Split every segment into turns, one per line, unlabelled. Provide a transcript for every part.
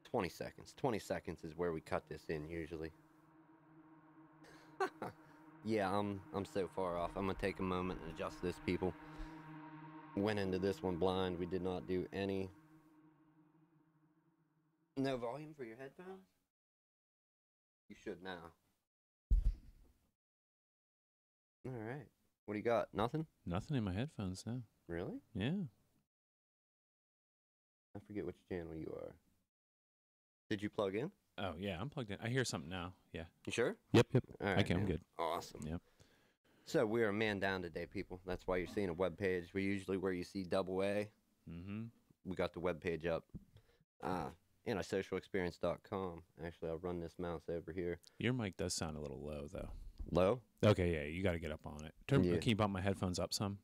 20 seconds. 20 seconds is where we cut this in usually. Yeah, I'm so far off. I'm gonna take a moment and adjust this, people. Went into this one blind. We did not do any. No volume for your headphones? You should now. Alright. What do you got? Nothing?
Nothing in my headphones now.
Really?
Yeah.
I forget which channel you are. Did you plug in?
Oh, yeah, I'm plugged in. I hear something now. Yeah.
You sure?
Yep.
All right,
Okay, I'm
man.
good.
Awesome.
Yep.
So we're a man down today, people. That's why you're seeing a web page. We usually where you see double A.
Mm-hmm.
We got the web page up. Antisocialexperience.com. Actually, I'll run this mouse over here.
Your mic does sound a little low, though.
Low?
Okay, yeah, you got to get up on it.
Yeah.
Can you bump my headphones up some?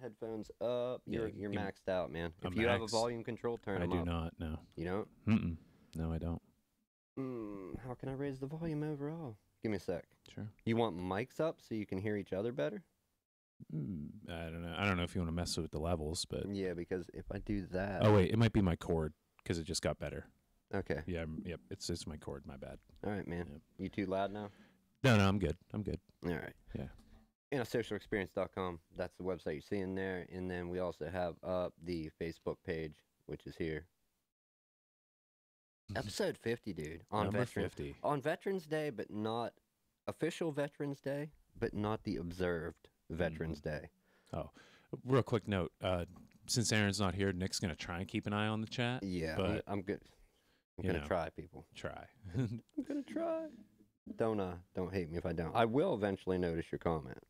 Headphones up. You're maxed out, man. If you have a volume control, turn them up.
I do not, no.
You don't?
Mm-mm. No, I don't.
How can I raise the volume overall? Give me a sec.
Sure.
You want mics up so you can hear each other better?
I don't know. I don't know if you want to mess with the levels, but...
Yeah, because if I do that...
Oh, wait, it might be my cord, because it just got better.
Okay.
Yeah, yep, it's my cord, my bad.
All right, man.
Yep.
You too loud now?
No, I'm good. I'm good.
All right.
Yeah.
Antisocialexperience.com. That's the website you're seeing there. And then we also have up the Facebook page, which is here. Episode 50, dude. On
Number
Veterans
50.
On Veterans Day, but not official Veterans Day, but not the observed Veterans Day.
Oh, real quick note. Since Aaron's not here, Nick's going to try and keep an eye on the chat.
Yeah,
but
I'm good. I'm going to try, people.
Try.
I'm going to try. Don't hate me if I don't. I will eventually notice your comment.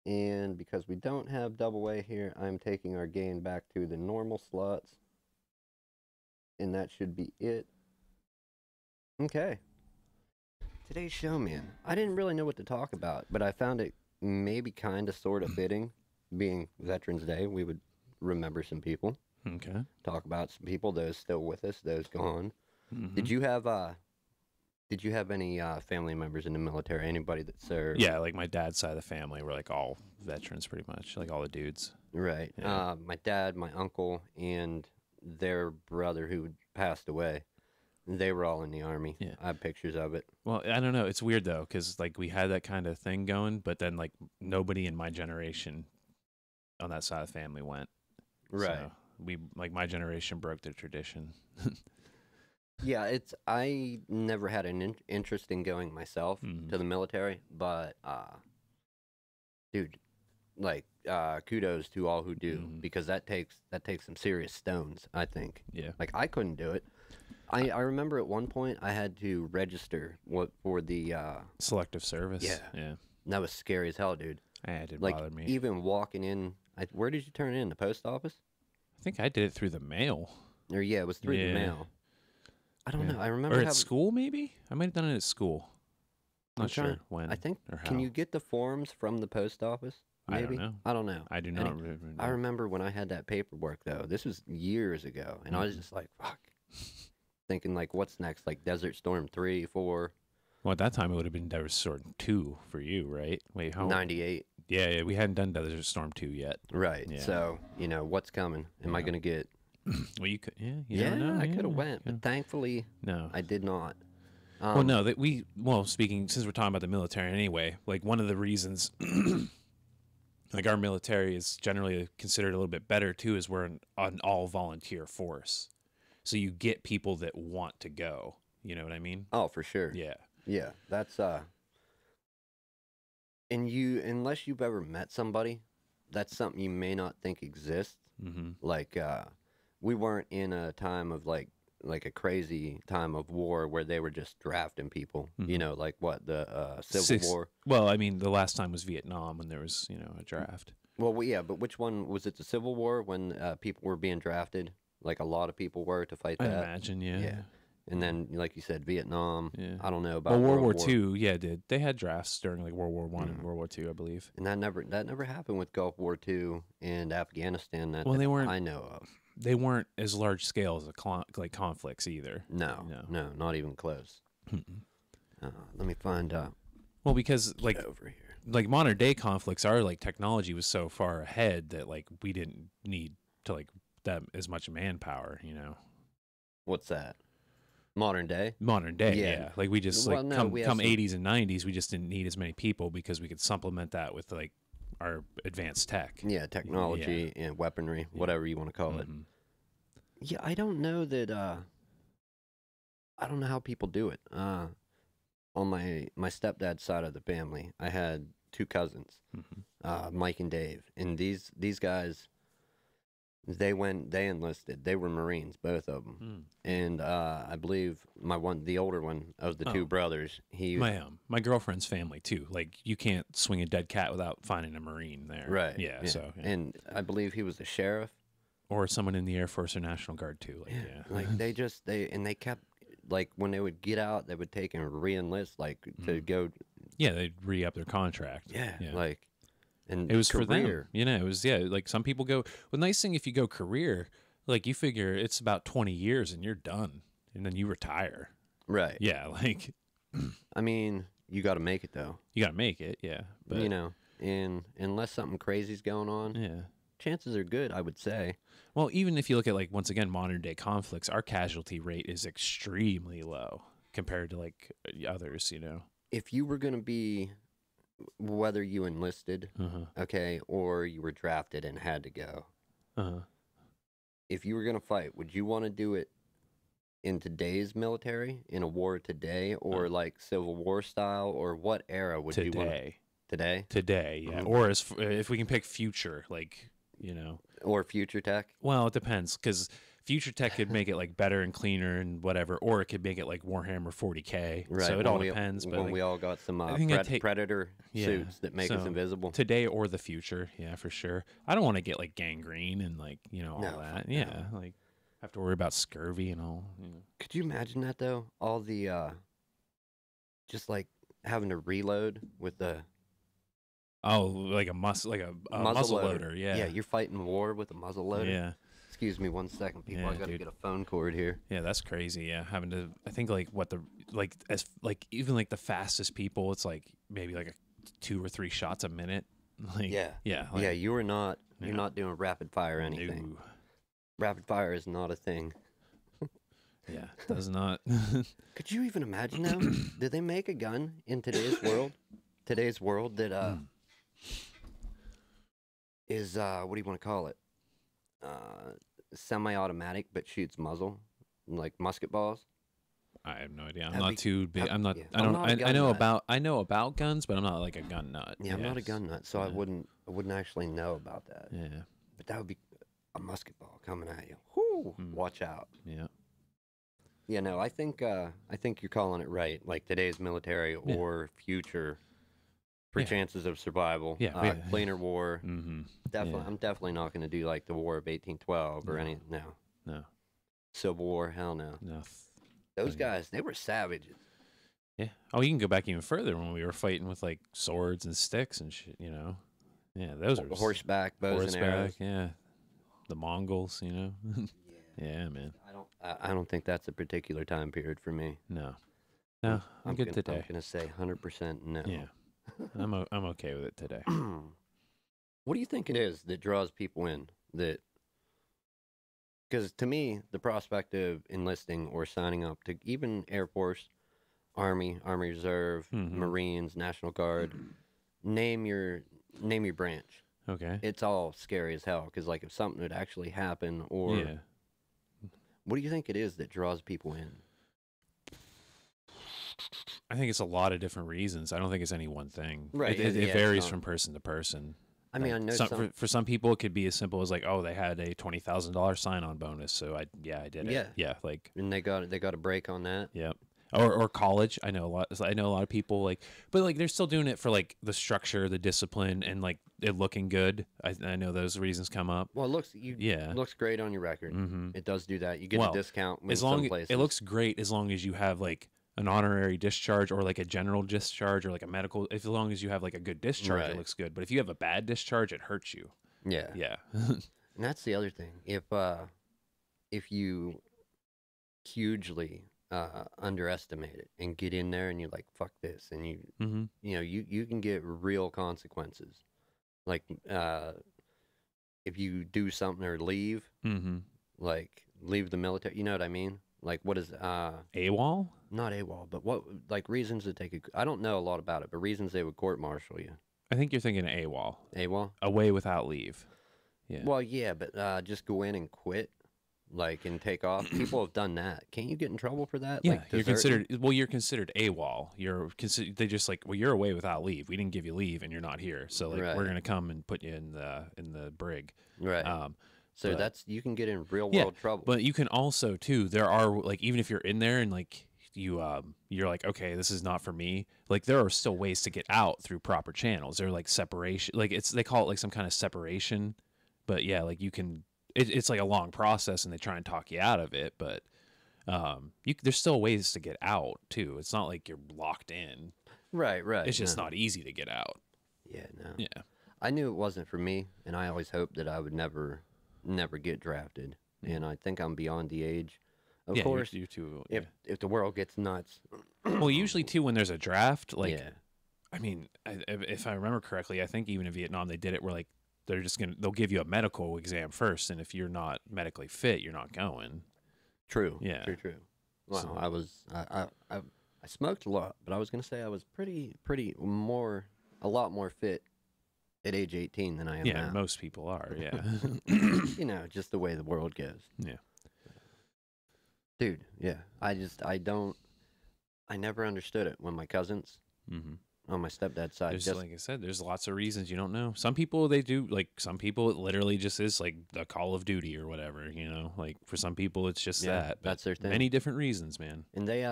And because we don't have double A here, I'm taking our gain back to the normal slots. And that should be it. Okay. Today's show, man. I didn't really know what to talk about, but I found it maybe kind of sort of fitting. Being Veterans Day, we would remember some people.
Okay.
Talk about some people, those still with us, those gone.
Mm-hmm.
Did you have any family members in the military? Anybody that served?
Yeah, like my dad's side of the family, we're like all veterans pretty much, like all the dudes.
Right.
Yeah.
My dad, my uncle, and their brother who passed away, they were all in the Army.
Yeah.
I have pictures of it.
Well, I don't know. It's weird, though, because like we had that kind of thing going, but then like nobody in my generation on that side of the family went.
Right.
So like my generation broke the tradition.
Yeah, I never had an interest in going myself to the military, but dude, like kudos to all who do, because that takes some serious stones, I think.
Yeah.
Like I couldn't do it. I remember at one point I had to register for the
Selective service.
Yeah.
Yeah.
That was scary as hell, dude.
It didn't
Like
bother me.
even walking in, where did you turn in? The post office?
I think I did it through the mail.
Or yeah, it was through the mail. I don't know. I remember
or at school, maybe. I might have done it at school. Not sure when.
I think.
Or how.
Can you get the forms from the post office? Maybe?
I don't know.
I
I do not remember.
I remember when I had that paperwork though. This was years ago, and I was just like, "Fuck," thinking like, "What's next?" Like Desert Storm 3, 4.
Well, at that time it would have been Desert Storm 2 for you, right? Wait, how?
98.
Yeah, we hadn't done Desert Storm 2 yet.
Right.
Yeah.
So what's coming? Am I gonna get?
Well, you could. Yeah. You
Yeah,
never know.
I could have went, but thankfully,
no,
I did not.
Well, no, speaking, since we're talking about the military anyway, like one of the reasons, like our military is generally considered a little bit better too, is we're an all volunteer force. So you get people that want to go. You know what I mean?
Oh, for sure.
Yeah.
Yeah. That's, unless you've ever met somebody, that's something you may not think exists.
Mm-hmm.
Like, we weren't in a time of like a crazy time of war where they were just drafting people, like what, the Civil War?
Well, I mean, the last time was Vietnam when there was, a draft.
Well, yeah, but which one was it? The Civil War when people were being drafted? Like a lot of people were to fight that?
I imagine, yeah.
Yeah. And then, like you said, Vietnam.
Yeah.
I don't know about
World War II, yeah, they had drafts during like World War I and World War II, I believe.
And that never happened with Gulf War II and Afghanistan that
they weren't,
I know of.
They weren't as large scale as like conflicts either.
No, not even close. Let me find out.
Well, because like
over here,
like modern day conflicts are like technology was so far ahead that like we didn't need to like that as much manpower,
What's that? Modern day?
Modern day,
Yeah.
yeah. Like we just
Well,
like
no, we have
come
some.
80s and 90s, we just didn't need as many people because we could supplement that with like our advanced tech.
Yeah, technology and weaponry, whatever you want to call it.
Mm-hmm.
Yeah, I don't know that. I don't know how people do it. On my stepdad's side of the family, I had two cousins,
Mm-hmm.
Mike and Dave, and these guys, they enlisted. They were Marines, both of them, and I believe the older one of the two brothers,
My girlfriend's family too. Like you can't swing a dead cat without finding a Marine there.
right,
Yeah. So
and I believe he was the sheriff,
or someone in the Air Force or National Guard too. Like
like they kept, like when they would get out, they would take and re-enlist, like to go.
Yeah, they'd re up their contract.
Yeah, like. And
it was
career.
for them. You know, it was like some people go. Well, the nice thing if you go career, like you figure it's about 20 years and you're done, and then you retire.
Right.
Yeah, like.
I mean, you got to make it though.
You got to make it, yeah. But
you know, and unless something crazy's going on,
yeah,
chances are good, I would say.
Well, even if you look at like once again modern day conflicts, our casualty rate is extremely low compared to like others. You know,
if you were going to be, whether you enlisted, okay, or you were drafted and had to go, if you were going to fight, would you want to do it in today's military, in a war today, or like Civil War style, or what era would you want? Today?
Today, yeah. Or if we can pick future, like, you know.
Or future tech?
Well, it depends, because future tech could make it like better and cleaner and whatever, or it could make it like Warhammer 40K.
Right.
So it all depends. But
when
like,
we all got some Predator
yeah,
suits that make us invisible.
Today or the future, yeah, for sure. I don't want to get like gangrene and like, you know, all that.
No.
Yeah, like have to worry about scurvy and all. You know.
Could you imagine that though? All the just like having to reload with the
like a muzzle loader. Yeah.
Yeah, you're fighting war with a muzzle loader.
Yeah.
Excuse me 1 second, people. I gotta get a phone cord here.
Yeah, that's crazy. Yeah, having to. I think like even like the fastest people, it's like maybe like 2 or 3 shots a minute. Like,
yeah.
Like,
yeah. You're not doing rapid fire anything.
No.
Rapid fire is not a thing.
Yeah, does not.
Could you even imagine now? Did they make a gun in today's world? Today's world that is what do you want to call it? Semi-automatic, but shoots muzzle, like musket balls.
I have no idea. I'm not too big. I'm not.
Yeah.
I know about guns, but I'm not like a gun nut.
Yeah, I'm not a gun nut, so I wouldn't actually know about that.
Yeah,
but that would be a musket ball coming at you. Whoo! Watch out.
Yeah.
Yeah, no, I think you're calling it right. Like today's military or future, for chances of survival.
Yeah,
cleaner war.
Mm-hmm.
Definitely, I'm definitely not going to do like the War of 1812 or any. No. Civil War, hell no.
No.
Those guys, they were savages.
Yeah. Oh, you can go back even further when we were fighting with like swords and sticks and shit. You know. Yeah, those are
horseback bows and arrows.
Yeah. The Mongols, you know. Yeah, man.
I don't think that's a particular time period for me.
No, I'm good today.
I'm gonna say 100% no.
Yeah, I'm okay with it today.
What do you think it is that draws people in? Because to me, the prospect of enlisting or signing up to even Air Force, Army Reserve, Marines, National Guard, name your branch.
Okay.
It's all scary as hell. Because like if something would actually happen, or what do you think it is that draws people in?
I think it's a lot of different reasons. I don't think it's any one thing.
Right.
It varies from person to person.
I mean,
like,
I know
for some people, it could be as simple as like, oh, they had a $20,000 sign-on bonus, so I did it. Yeah, like,
and they got a break on that.
Yep. Or college. I know a lot of people like, but like they're still doing it for like the structure, the discipline, and like it looking good. I know those reasons come up.
Well, it looks great on your record.
Mm-hmm.
It does do that. You get a discount with some places.
It looks great as long as you have like an honorary discharge or like a general discharge or like a medical. As long as you have like a good discharge, it looks good. But if you have a bad discharge, it hurts you.
Yeah.
Yeah.
And that's the other thing. If you hugely underestimate it and get in there and you're like, fuck this, and you you can get real consequences. Like if you do something or leave, like leave the military, you know what I mean? Like, what is
AWOL?
not AWOL, but what like reasons that they could? I don't know a lot about it, but reasons they would court martial you.
I think you're thinking AWOL.
AWOL.
Away without leave. Yeah.
Well, yeah, but just go in and quit, like, and take off. People have done that. Can't you get in trouble for that?
Yeah,
Like,
you're
deserting?
considered. Well, you're considered AWOL. They just like, well, you're away without leave. We didn't give you leave, and you're not here. So like,
Right.
we're gonna come and put you in the brig.
Right. So
but-
that's you can get in real
Yeah,
world trouble.
But you can also too. There are like, even if you're in there and like you're like, okay, this is not for me. Like, there are still ways to get out through proper channels. They're like separation. Like, they call it like some kind of separation. But yeah, like you can. It's like a long process, and they try and talk you out of it. But there's still ways to get out too. It's not like you're locked in.
Right.
It's just not easy to get out.
Yeah. No.
Yeah.
I knew it wasn't for me, and I always hoped that I would never get drafted. And I think I'm beyond the age. Of
Yeah,
course,
you too.
if the world gets nuts.
Well, usually too, when there's a draft, like,
yeah.
I mean, if I remember correctly, I think even in Vietnam they did it where like they'll give you a medical exam first, and if you're not medically fit, you're not going.
True.
Yeah.
True. Well,
So-
I smoked a lot, but I was gonna say I was a lot more fit at age 18 than I am
Yeah,
now.
most people are. Yeah.
You know, just the way the world goes.
Yeah.
Dude, yeah. I never understood it when my cousins
Mm-hmm.
on my stepdad's side
There's,
just
like I said, there's lots of reasons you don't know. Some people they do, like some people it literally just is like the Call of Duty or whatever, you know. Like for some people it's just
Yeah,
that.
that's their thing.
Many different reasons, man.
and they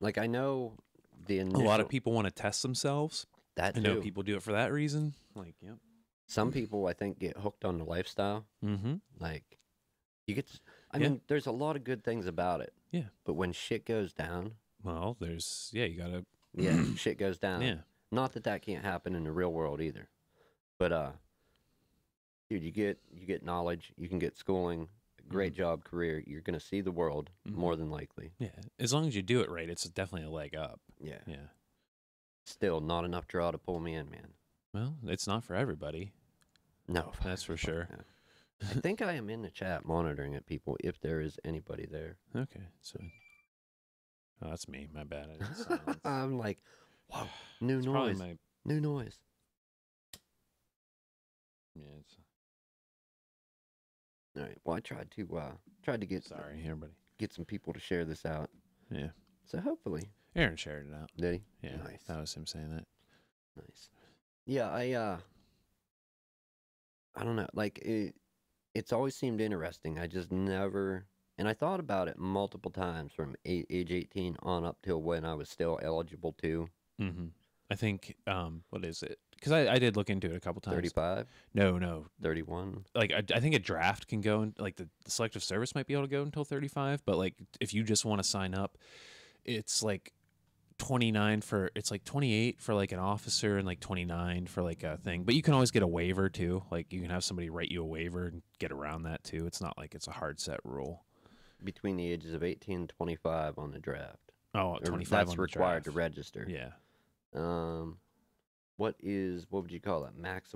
like I know the
A
initial
lot of people want to test themselves.
that
I
too.
know people do it for that reason. Like, yep.
Some people I think get hooked on the lifestyle.
Mm-hmm.
Like you get I
Yeah.
mean there's a lot of good things about it.
Yeah.
But when shit goes down,
Well, you gotta.
yeah, shit goes down.
Yeah.
Not that can't happen in the real world either. But dude, you get knowledge, you can get schooling, great job, career, you're going to see the world more than likely.
Yeah. As long as you do it right, it's definitely a leg up.
Yeah.
Yeah.
Still not enough draw to pull me in, man.
Well, it's not for everybody.
No.
That's for sure.
No. I think I am in the chat monitoring it, people, if there is anybody there.
Okay. So. Oh, that's me. My bad. I didn't silence.
I'm like, whoa, new
It's probably
noise.
my.
New noise.
Yeah. It's,
All right. Well, I tried to
sorry, everybody.
get some people to share this out.
Yeah.
So hopefully,
Aaron shared it out.
did he?
Yeah.
Nice.
That was him saying that.
Nice. Yeah, I don't know. Like it's always seemed interesting. I just never, and I thought about it multiple times from age 18 on up till when I was still eligible to
Mm-hmm. I think. What is it? Because I did look into it a couple times.
35,
No.
31.
Like I think a draft can go in, like the selective service might be able to go until 35, but like if you just want to sign up, it's like 29 for it's like 28 for like an officer and like 29 for like a thing. But you can always get a waiver too. Like you can have somebody write you a waiver and get around that too. It's not like it's a hard set rule.
Between the ages of 18 and 25 on the draft.
Oh,
Or
25
that's
on the
required to
draft.
register.
Yeah.
What would you call it? Max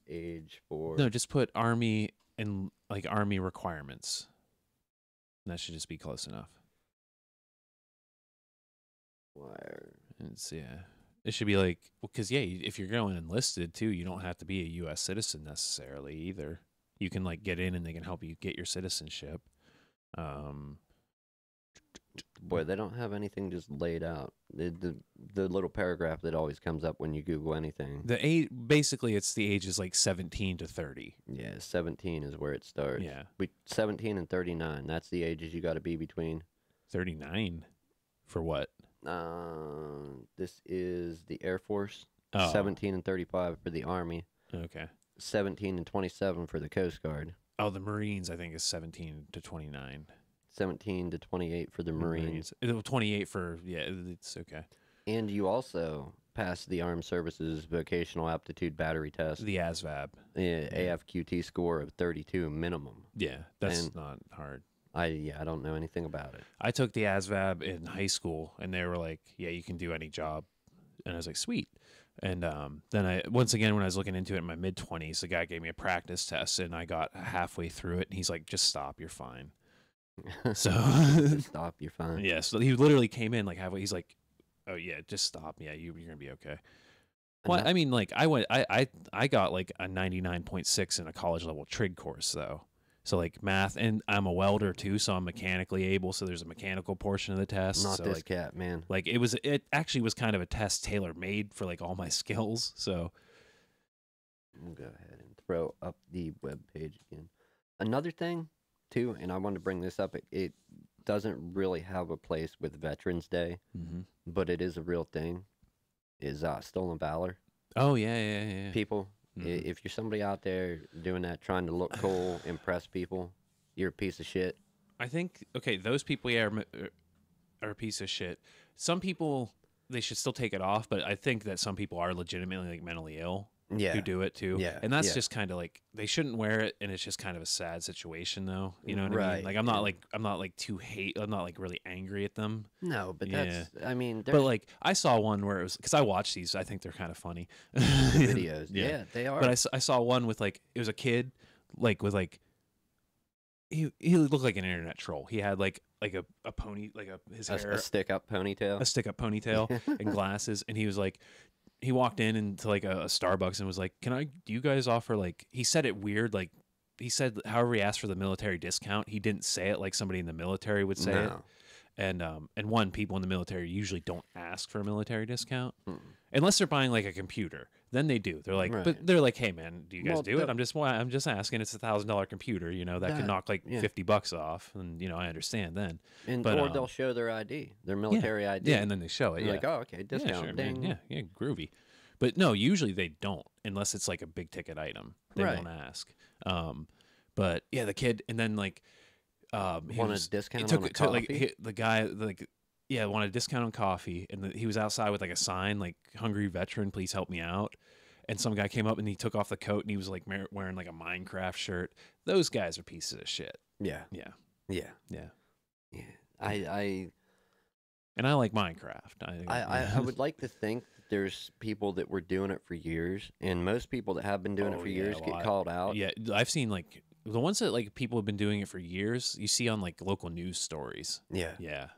age for
No, just put Army and like Army requirements. And that should just be close enough.
wire.
It's it should be like, well, because yeah, if you're going enlisted too, you don't have to be a U.S. citizen necessarily either. You can like get in and they can help you get your citizenship.
Boy, they don't have anything just laid out. The little paragraph that always comes up when you Google anything.
The age, basically, it's the ages like 17 to 30.
Yeah, 17 is where it starts.
Yeah,
17 and 39. That's the ages you got to be between.
39 for what?
This is the Air Force.
Oh.
17 and 35 for the Army.
Okay.
17 and 27 for the Coast Guard.
Oh, the Marines, I think, is 17 to 29.
17 to 28 for the Marines.
28 for, yeah, it's okay.
And you also pass the Armed Services Vocational Aptitude Battery Test.
The ASVAB.
AFQT score of 32 minimum.
Yeah, that's
And-
not hard.
I don't know anything about it.
I took the ASVAB in high school, and they were like, yeah, you can do any job. And I was like, sweet. And then once again, when I was looking into it in my mid-20s, the guy gave me a practice test, and I got halfway through it, and he's like, just stop, you're fine. So
Just stop. You're fine.
yeah, so he literally came in like halfway. He's like, "Oh yeah, just stop. Yeah, you're gonna be okay." Well, I mean, like I got like a 99.6 in a college level trig course though. So like math, and I'm a welder too, so I'm mechanically able. So there's a mechanical portion of the test.
Not
so
this
like,
cat, man.
Like it actually was kind of a test tailor made for like all my skills. So
We'll go ahead and throw up the web page again. Another thing too, and I wanted to bring this up. It doesn't really have a place with Veterans Day, but it is a real thing. Is stolen valor.
Oh yeah.
People, if you're somebody out there doing that, trying to look cool, impress people, you're a piece of shit.
I think those people are a piece of shit. Some people, they should still take it off, but I think that some people are legitimately like mentally ill.
Yeah.
Who do it too.
Yeah.
And that's just kind of like, they shouldn't wear it, and it's just kind of a sad situation though. You know what I mean? Like I'm not like I'm not like really angry at them.
No, but that's I mean,
but like I saw one where it was, because I watch these, I think they're kind of funny
videos. Yeah, they are.
But I saw one with like, it was a kid like with like, he looked like an internet troll. He had like a pony, like his hair,
a stick up ponytail,
and glasses, and he was like, he walked in into like a Starbucks and was like, do you guys offer, like, he said it weird, like he said however he asked for the military discount, he didn't say it like somebody in the military would say it. And people in the military usually don't ask for a military discount unless they're buying like a computer. Then they do. They're like, but they're like, hey man, do you guys do it? I'm just asking. It's $1,000 computer, that can knock like $50 off, and I understand then.
Or they'll show their ID, their military ID.
Yeah, and then they show it.
Like, oh, okay, discount.
Yeah, sure,
ding.
Yeah, groovy. But no, usually they don't, unless it's like a big ticket item. They won't ask. But yeah, the kid, and then like,
wanted a discount on coffee.
The guy wanted a discount on coffee, and he was outside with like a sign like "Hungry Veteran, please help me out." And some guy came up and he took off the coat, and he was like wearing like a Minecraft shirt. Those guys are pieces of shit.
Yeah.
And I like Minecraft.
I would like to think that there's people that were doing it for years, and most people that have been doing it for years get called out.
Yeah, I've seen like the ones that like people have been doing it for years. You see on like local news stories. Yeah,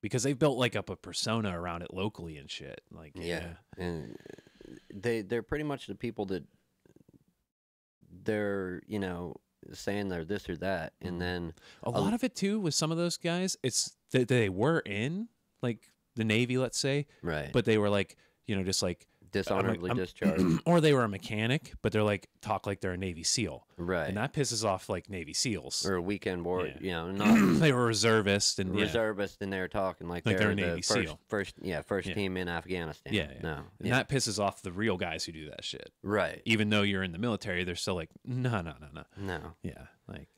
because they've built like up a persona around it locally and shit. Like
and they're pretty much the people that they're saying they're this or that, and then
a lot of it too with some of those guys, it's that they were in like the Navy, let's say,
right,
but they were like just like
dishonorably discharged,
or they were a mechanic, but they're like talk like they're a Navy SEAL,
right,
and that pisses off like Navy SEAls
or a weekend ward.
Not they were reservists and
and they're talking like they're
a Navy SEAL,
first team in Afghanistan.
And that pisses off the real guys who do that shit,
right?
Even though you're in the military, they're still like no. Yeah, like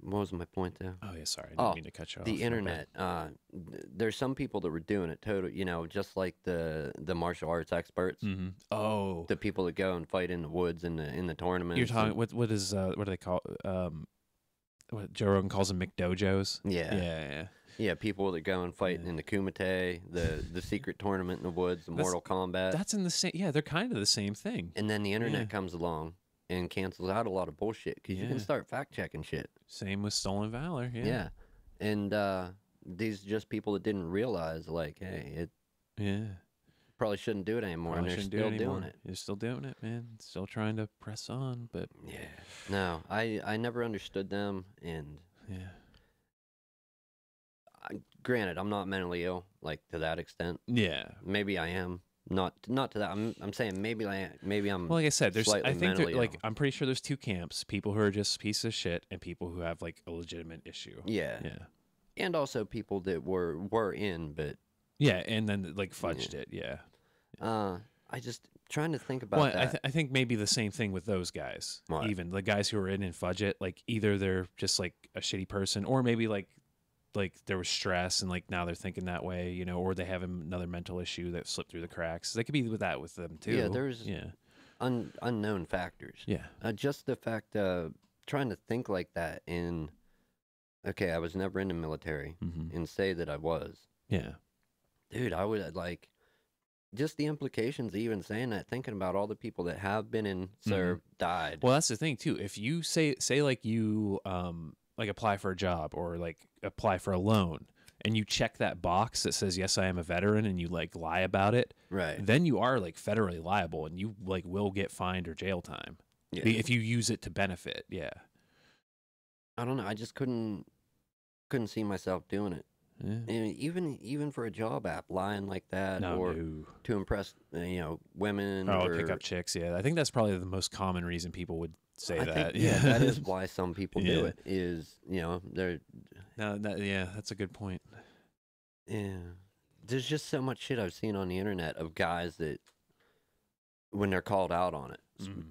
What was my point there?
Oh yeah, sorry, I didn't mean to cut you off.
The internet. There's some people that were doing it just like the martial arts experts.
Oh,
the people that go and fight in the woods in the tournaments.
You're talking what do they call what Joe Rogan calls them, McDojos?
Yeah, people that go and fight in the Kumite, the secret tournament in the woods, the Mortal Kombat.
That's in the same. Yeah, they're kind of the same thing.
And then the internet comes along and cancels out a lot of bullshit because you can start fact checking shit.
Same with stolen valor.
Yeah, and these are just people that didn't realize, like, hey, probably shouldn't do it anymore, and they're still doing it.
You're still doing it, man. Still trying to press on, but
no, I never understood them, and granted, I'm not mentally ill like to that extent. Yeah, maybe I am. Not to that. I'm saying maybe I'm.
Well, like I said, I'm pretty sure there's two camps: people who are just pieces of shit, and people who have like a legitimate issue. Yeah,
and also people that were in, but
and then like fudged it. Yeah.
I just trying to think about that.
I think maybe the same thing with those guys. What? Even the guys who are in and fudge it, like either they're just like a shitty person, or maybe like there was stress and like now they're thinking that way, or they have another mental issue that slipped through the cracks. They could be with them too.
Yeah, there's unknown factors. Yeah, just the fact trying to think like that in. Okay, I was never in the military, and say that I was. Yeah, dude, I would like. Just the implications of even saying that, thinking about all the people that have been in served, died.
Well, that's the thing too. If you say like you like apply for a job or like apply for a loan, and you check that box that says yes, I am a veteran, and you like lie about it,
Right.
then you are like federally liable, and you like will get fined or jail time if you use it to benefit. Yeah.
I don't know. I just couldn't see myself doing it.
Yeah.
And even for a job app, lying like that, or
No.
to impress women.
Oh,
or
pick up chicks. Yeah, I think that's probably the most common reason people would say
I
that.
think, that is why some people do it. Is they're
yeah, that's a good point.
yeah. There's just so much shit I've seen on the internet of guys that when they're called out on it,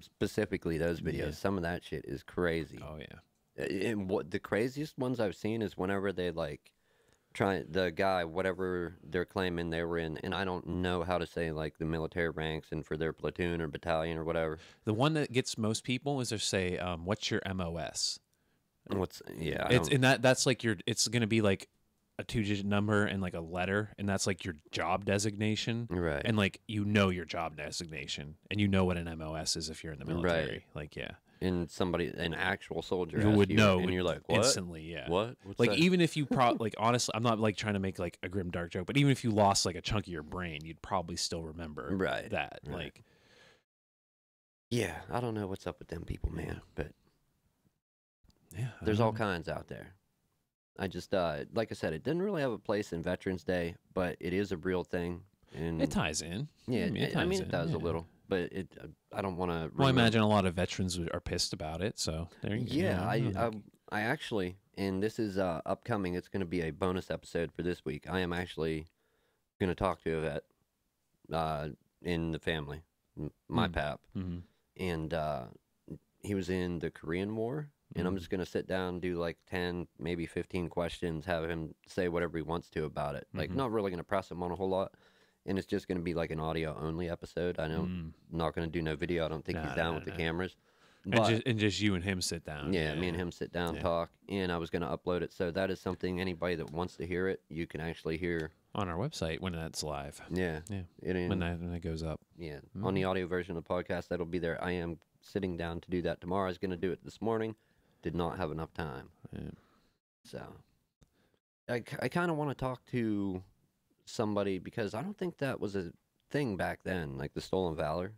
specifically those videos, some of that shit is crazy.
Oh yeah.
And what the craziest ones I've seen is whenever they like try the guy, whatever they're claiming they were in, and I don't know how to say like the military ranks and for their platoon or battalion or whatever.
The one that gets most people is they say, "What's your MOS?" That's like it's gonna be like a 2-digit number and like a letter, and that's like your job designation,
right?
And like your job designation, and you know what an MOS is if you're in the military,
right?
Like
and an actual soldier
who would know,
and you're like, what?
Instantly, yeah.
What? What's
like
that?
even if you like honestly, I'm not like trying to make like a grim dark joke, but even if you lost like a chunk of your brain, you'd probably still remember that.
Right.
Like,
yeah, I don't know what's up with them people, man, but
yeah,
there's all kinds out there. I just like I said, it didn't really have a place in Veterans Day, but it is a real thing, and
it ties in.
Yeah, it does a little, but I don't want to.
Well, I imagine a lot of veterans are pissed about it. So there you
go. I actually, and this is upcoming. It's going to be a bonus episode for this week. I am actually going to talk to a vet in the family, my pap, and he was in the Korean War. And I'm just going to sit down and do like 10, maybe 15 questions, have him say whatever he wants to about it. Like, not really going to press him on a whole lot. And it's just going to be like an audio-only episode. I know I'm not going to do no video. I don't think he's down with the cameras. But,
and just you and him sit down.
Yeah, me and him sit down, talk. And I was going to upload it. So that is something anybody that wants to hear it, you can actually hear.
On our website when that's live.
Yeah.
When that goes up.
Yeah. On the audio version of the podcast, that'll be there. I am sitting down to do that tomorrow. I was going to do it this morning. Did not have enough time. Yeah. So I kind of want to talk to somebody because I don't think that was a thing back then, like the stolen valor.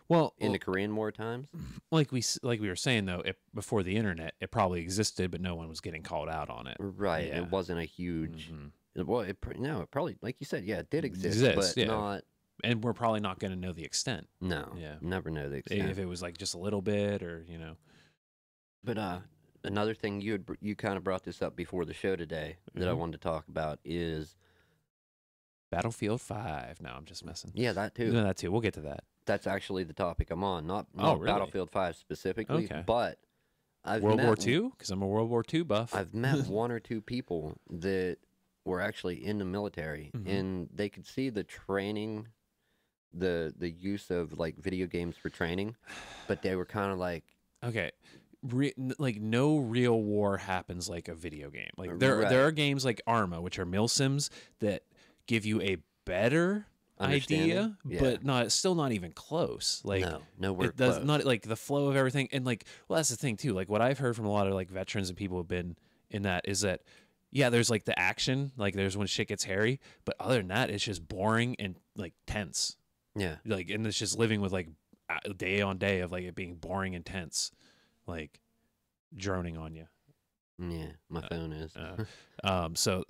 Well,
in the Korean War times,
like we were saying though, before the internet, it probably existed, but no one was getting called out on it.
Right. Yeah. It wasn't a huge. Well, it probably, like you said, it did exist, but not.
And we're probably not going to know the extent.
No. Yeah. Never know the extent.
If it was like just a little bit, or
But another thing you kind of brought this up before the show today that I wanted to talk about is
Battlefield 5. No, I'm just messing.
Yeah, that too.
No, that too. We'll get to that.
That's actually the topic I'm on. Not
really?
Battlefield 5 specifically, but I've
World War II, because I'm a World War II buff.
I've met one or two people that were actually in the military, and they could see the training, the use of like video games for training, but they were kind of like,
okay. Like no real war happens like a video game. Like there are games like Arma, which are milsims that give you a better idea, but still not even close. Like
nowhere
it does
close.
Not like the flow of everything. And like, well, that's the thing too. Like what I've heard from a lot of like veterans and people who've been in that is that there's like the action, like there's when shit gets hairy, but other than that, it's just boring and like tense.
Yeah,
like, and it's just living with like day on day of like it being boring and tense. Like droning on you.
Yeah, my phone is.
So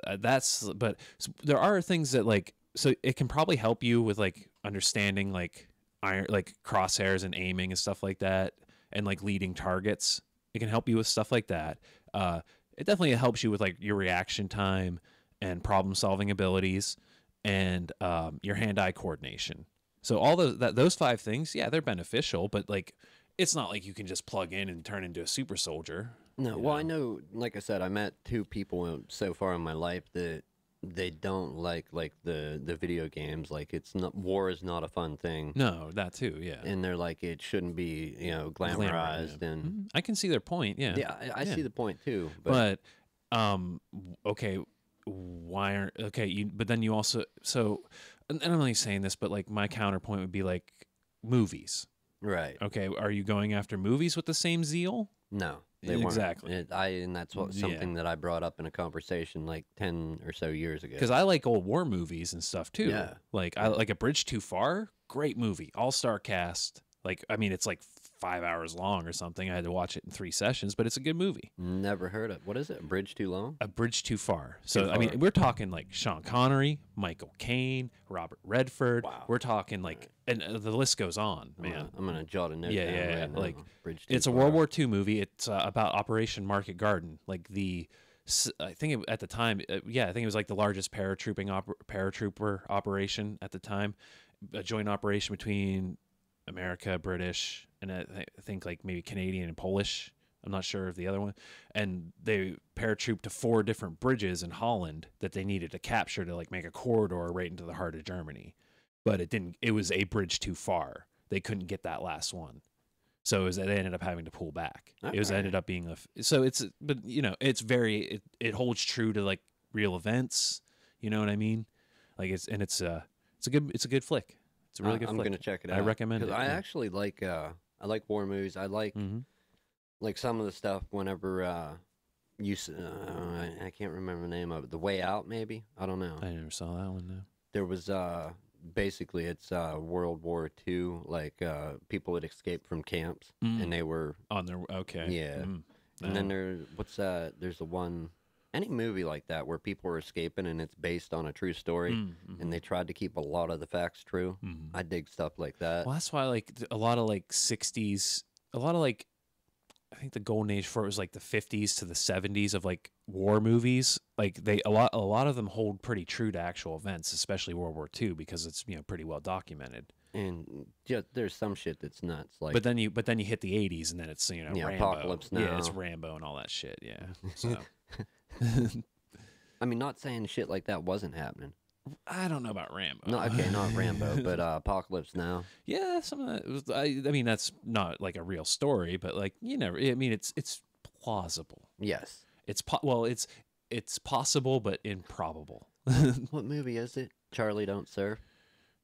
there are things that like, so it can probably help you with like understanding like crosshairs and aiming and stuff like that, and like leading targets. It can help you with stuff like that. It definitely helps you with like your reaction time and problem solving abilities and your hand-eye coordination. So all those 5 things, they're beneficial, but like, it's not like you can just plug in and turn into a super soldier.
No, well, I know, like I said, I met 2 people so far in my life that they don't like the video games. Like, war is not a fun thing.
No, that too, yeah.
And they're like, it shouldn't be, glamorized. And
I can see their point, yeah.
Yeah, I see the point too.
But okay, but then you also, so, and I'm only saying this, but like my counterpoint would be like movies.
Right.
Okay, are you going after movies with the same zeal?
No, they
Exactly.
weren't. And that's something that I brought up in a conversation like 10 or so years ago.
Because I like old war movies and stuff too.
Yeah.
Like I like A Bridge Too Far, great movie, all-star cast. Like I mean, it's like 5 hours long or something. I had to watch it in 3 sessions, but it's a good movie.
Never heard of. What is it? A Bridge Too Long?
A Bridge Too Far. So
Too
I mean,
Far.
we're talking like Sean Connery, Michael Caine, Robert Redford.
Wow.
We're talking like, and the list goes on, man.
I'm gonna jot a note
Yeah,
down
yeah,
right now.
like,
Bridge Too
It's a
Far.
World War II movie. It's about Operation Market Garden. Like I think at the time, I think it was like the largest paratrooper operation at the time, a joint operation between America, British, and I think like maybe Canadian and Polish. I'm not sure of the other one. And they paratrooped to 4 different bridges in Holland that they needed to capture to like make a corridor right into the heart of Germany. But it didn't. It was a bridge too far. They couldn't get that last one. So they ended up having to pull back.
Okay.
It ended up being but you know, it's it holds true to like real events. You know what I mean? Like it's a good flick. It's a really good
I'm
flick.
gonna check it out.
I recommend it.
I actually like I like war movies. I like like some of the stuff whenever I can't remember the name of it. The Way Out, maybe? I don't know.
I never saw that one. No.
There was basically it's World War II, like people had escaped from camps and they were
On their okay.
yeah. And then there's the one any movie like that where people are escaping and it's based on a true story and they tried to keep a lot of the facts true. I dig stuff like that.
Well, that's why like a lot of like 60s, a lot of like I think the golden age for it was like the 50s to the 70s of like war movies. Like a lot of them hold pretty true to actual events, especially World War II, because it's pretty well documented.
And just, there's some shit that's nuts. Like,
but then you hit the 80s and then it's Rambo.
Apocalypse Now.
Yeah, it's Rambo and all that shit. Yeah. So
I mean, not saying shit like that wasn't happening.
I don't know about Rambo.
No, okay, not Rambo, but Apocalypse Now.
Yeah, some of that was, I mean, that's not like a real story, but like I mean, it's plausible.
Yes.
It's it's possible, but improbable.
What movie is it? Charlie Don't Surf.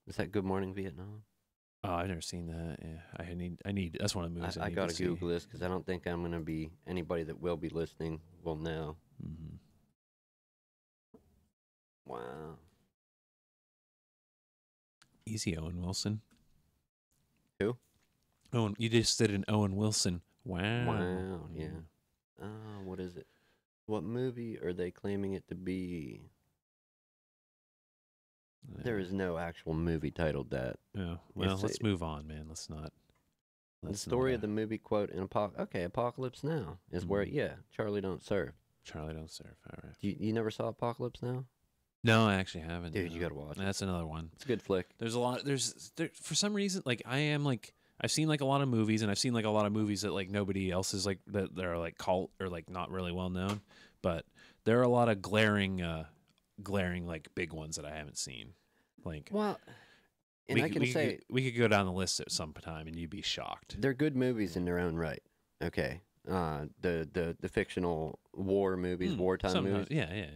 Is that Good Morning Vietnam?
Oh, I've never seen that. Yeah, I need. That's one of the movies I need
gotta
to see.
Google this because I don't think I'm gonna be anybody that will be listening will know. Wow.
Easy, Owen Wilson.
Who?
Owen, you just did an Owen Wilson. Wow.
Wow. Yeah. What is it? What movie are they claiming it to be? There is no actual movie titled that.
Yeah. Well, let's move on, man. Let's not.
The story of the movie quote in Apocalypse Now is where Charlie Don't Surf.
Charlie Don't Surf. All right.
You never saw Apocalypse Now?
No, I actually haven't.
Dude,
no.
you gotta watch it.
That's another one.
It's a good flick.
There's a lot. For some reason, like I am like I've seen like a lot of movies, and I've seen like a lot of movies that like nobody else is like that they're like cult or like not really well known, but there are a lot of glaring like big ones that I haven't seen. Like
well, and I can say
we could go down the list at some time, and you'd be shocked.
They're good movies in their own right. Okay, the fictional war movies, wartime movies.
Yeah.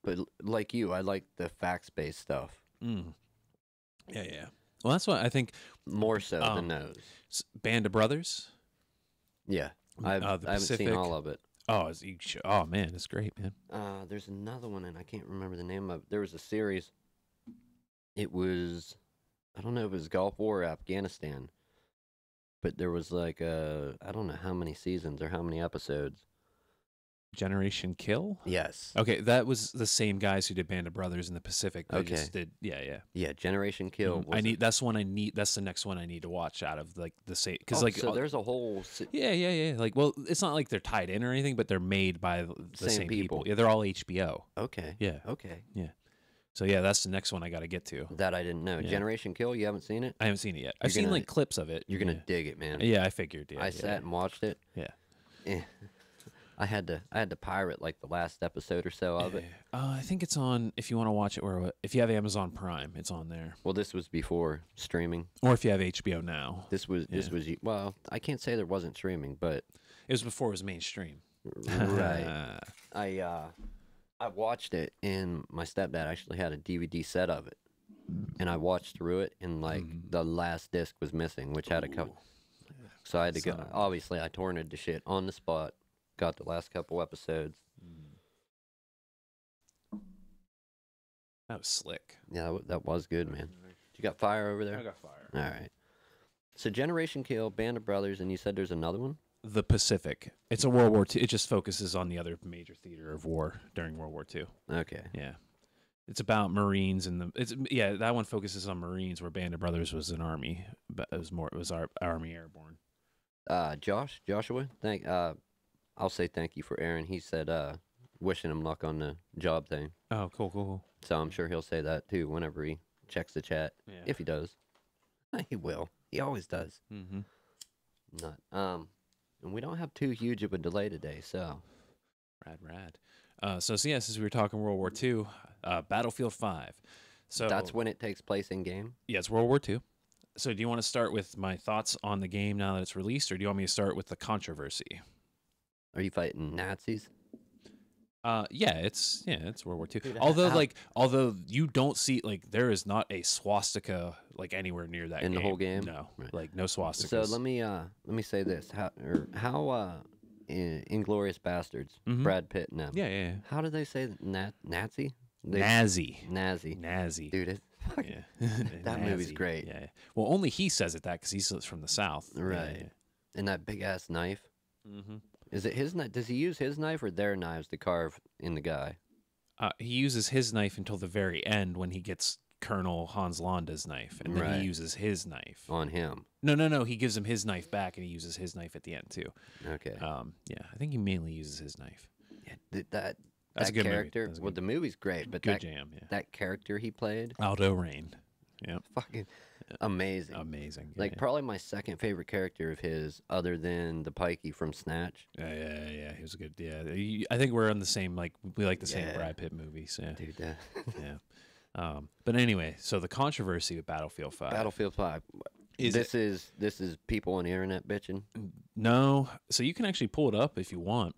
But like you, I like the facts-based stuff.
Yeah. Well, that's what I think.
More so than those.
Band of Brothers.
Yeah, I haven't seen all of it.
Oh, oh man, it's great, man.
There's another one, and I can't remember the name of it. There was a series. It was, I don't know if it was Gulf War or Afghanistan, but there was like I don't know how many seasons or how many episodes.
Generation Kill?
Yes.
Okay, that was the same guys who did Band of Brothers in the Pacific. They
Okay.
just did, yeah.
Yeah, Generation Kill.
That's the next one I need to watch out of like the same because
so there's a whole.
Yeah. Like, well, it's not like they're tied in or anything, but they're made by the same people. Yeah, they're all HBO.
Okay.
Yeah.
Okay.
Yeah. So yeah, that's the next one I got to get to.
That I didn't know.
Yeah.
Generation Kill. You haven't seen it?
I haven't seen it yet. I've seen like clips of it.
You're gonna dig it, man.
Yeah, I figured. Yeah,
I sat and watched it.
Yeah.
I had to pirate like the last episode or so of it.
I think it's on if you want to watch it, or if you have Amazon Prime, it's on there.
Well, this was before streaming.
Or if you have HBO Now.
This was well, I can't say there wasn't streaming, but
it was before it was mainstream.
Right. I watched it, and my stepdad actually had a DVD set of it. and I watched through it, and like the last disc was missing, which had a couple. So I had to go. Obviously, I torrented the shit on the spot. Got the last couple episodes.
That was slick.
Yeah, that was good, man. You got fire over there?
I got fire.
All right. So Generation Kill, Band of Brothers, and you said there's another one?
The Pacific. It's a World War II. It just focuses on the other major theater of war during World War II.
Okay.
Yeah. It's about Marines and that one focuses on Marines, where Band of Brothers was an army, but it was our Army Airborne.
Joshua, I'll say thank you for Aaron. He said wishing him luck on the job thing.
Oh, cool.
So I'm sure he'll say that too whenever he checks the chat.
Yeah.
If he does. He will. He always does.
Mm-hmm.
And we don't have too huge of a delay today, so.
Rad. Since we were talking World War II, Battlefield 5. So
that's when it takes place in game?
Yeah, it's World War II. So do you want to start with my thoughts on the game now that it's released, or do you want me to start with the controversy?
Are you fighting Nazis?
It's World War II.
Dude,
although you don't see, like, there is not a swastika like anywhere near that
in
game.
the whole game.
No, right. Like no swastikas.
So let me say this: how Inglourious Bastards, Brad Pitt and them.
Yeah.
How do they say Nazi?
Nazi.
Dude, it's fucking, that movie's great.
Yeah. Well, only he says it that because he's from the South.
Right.
Yeah.
And that big ass knife.
Mm-hmm.
Is it his knife? Does he use his knife or their knives to carve in the guy?
He uses his knife until the very end when he gets Colonel Hans Landa's knife, and then he uses his knife
on him.
No. He gives him his knife back, and he uses his knife at the end too.
Okay.
I think he mainly uses his knife.
Yeah, that's
a good
character.
Movie.
Well, the movie's great, but
good jam. Yeah.
That character he played,
Aldo Rain. Yeah.
Fucking amazing.
Yeah,
probably my second favorite character of his, other than the Pikey from Snatch.
Yeah. He was a good. Yeah. I think we're on the same. Like we like the same Brad Pitt movies. Yeah.
Dude.
Yeah. But anyway, so the controversy with Battlefield 5.
Battlefield 5. This is people on the internet bitching?
No. So you can actually pull it up if you want.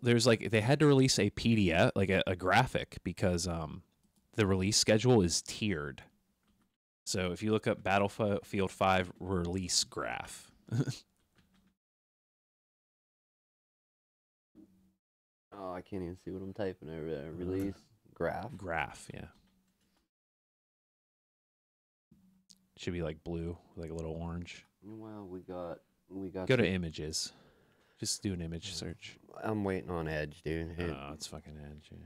There's they had to release a PDF, like a graphic, because the release schedule is tiered. So if you look up Battlefield 5 release graph.
Oh, I can't even see what I'm typing over there. Release
graph, yeah. Should be like blue, like a little orange.
Well, we got.
Go to images. Just do an image search.
I'm waiting on Edge, dude.
It's fucking Edge. Yeah.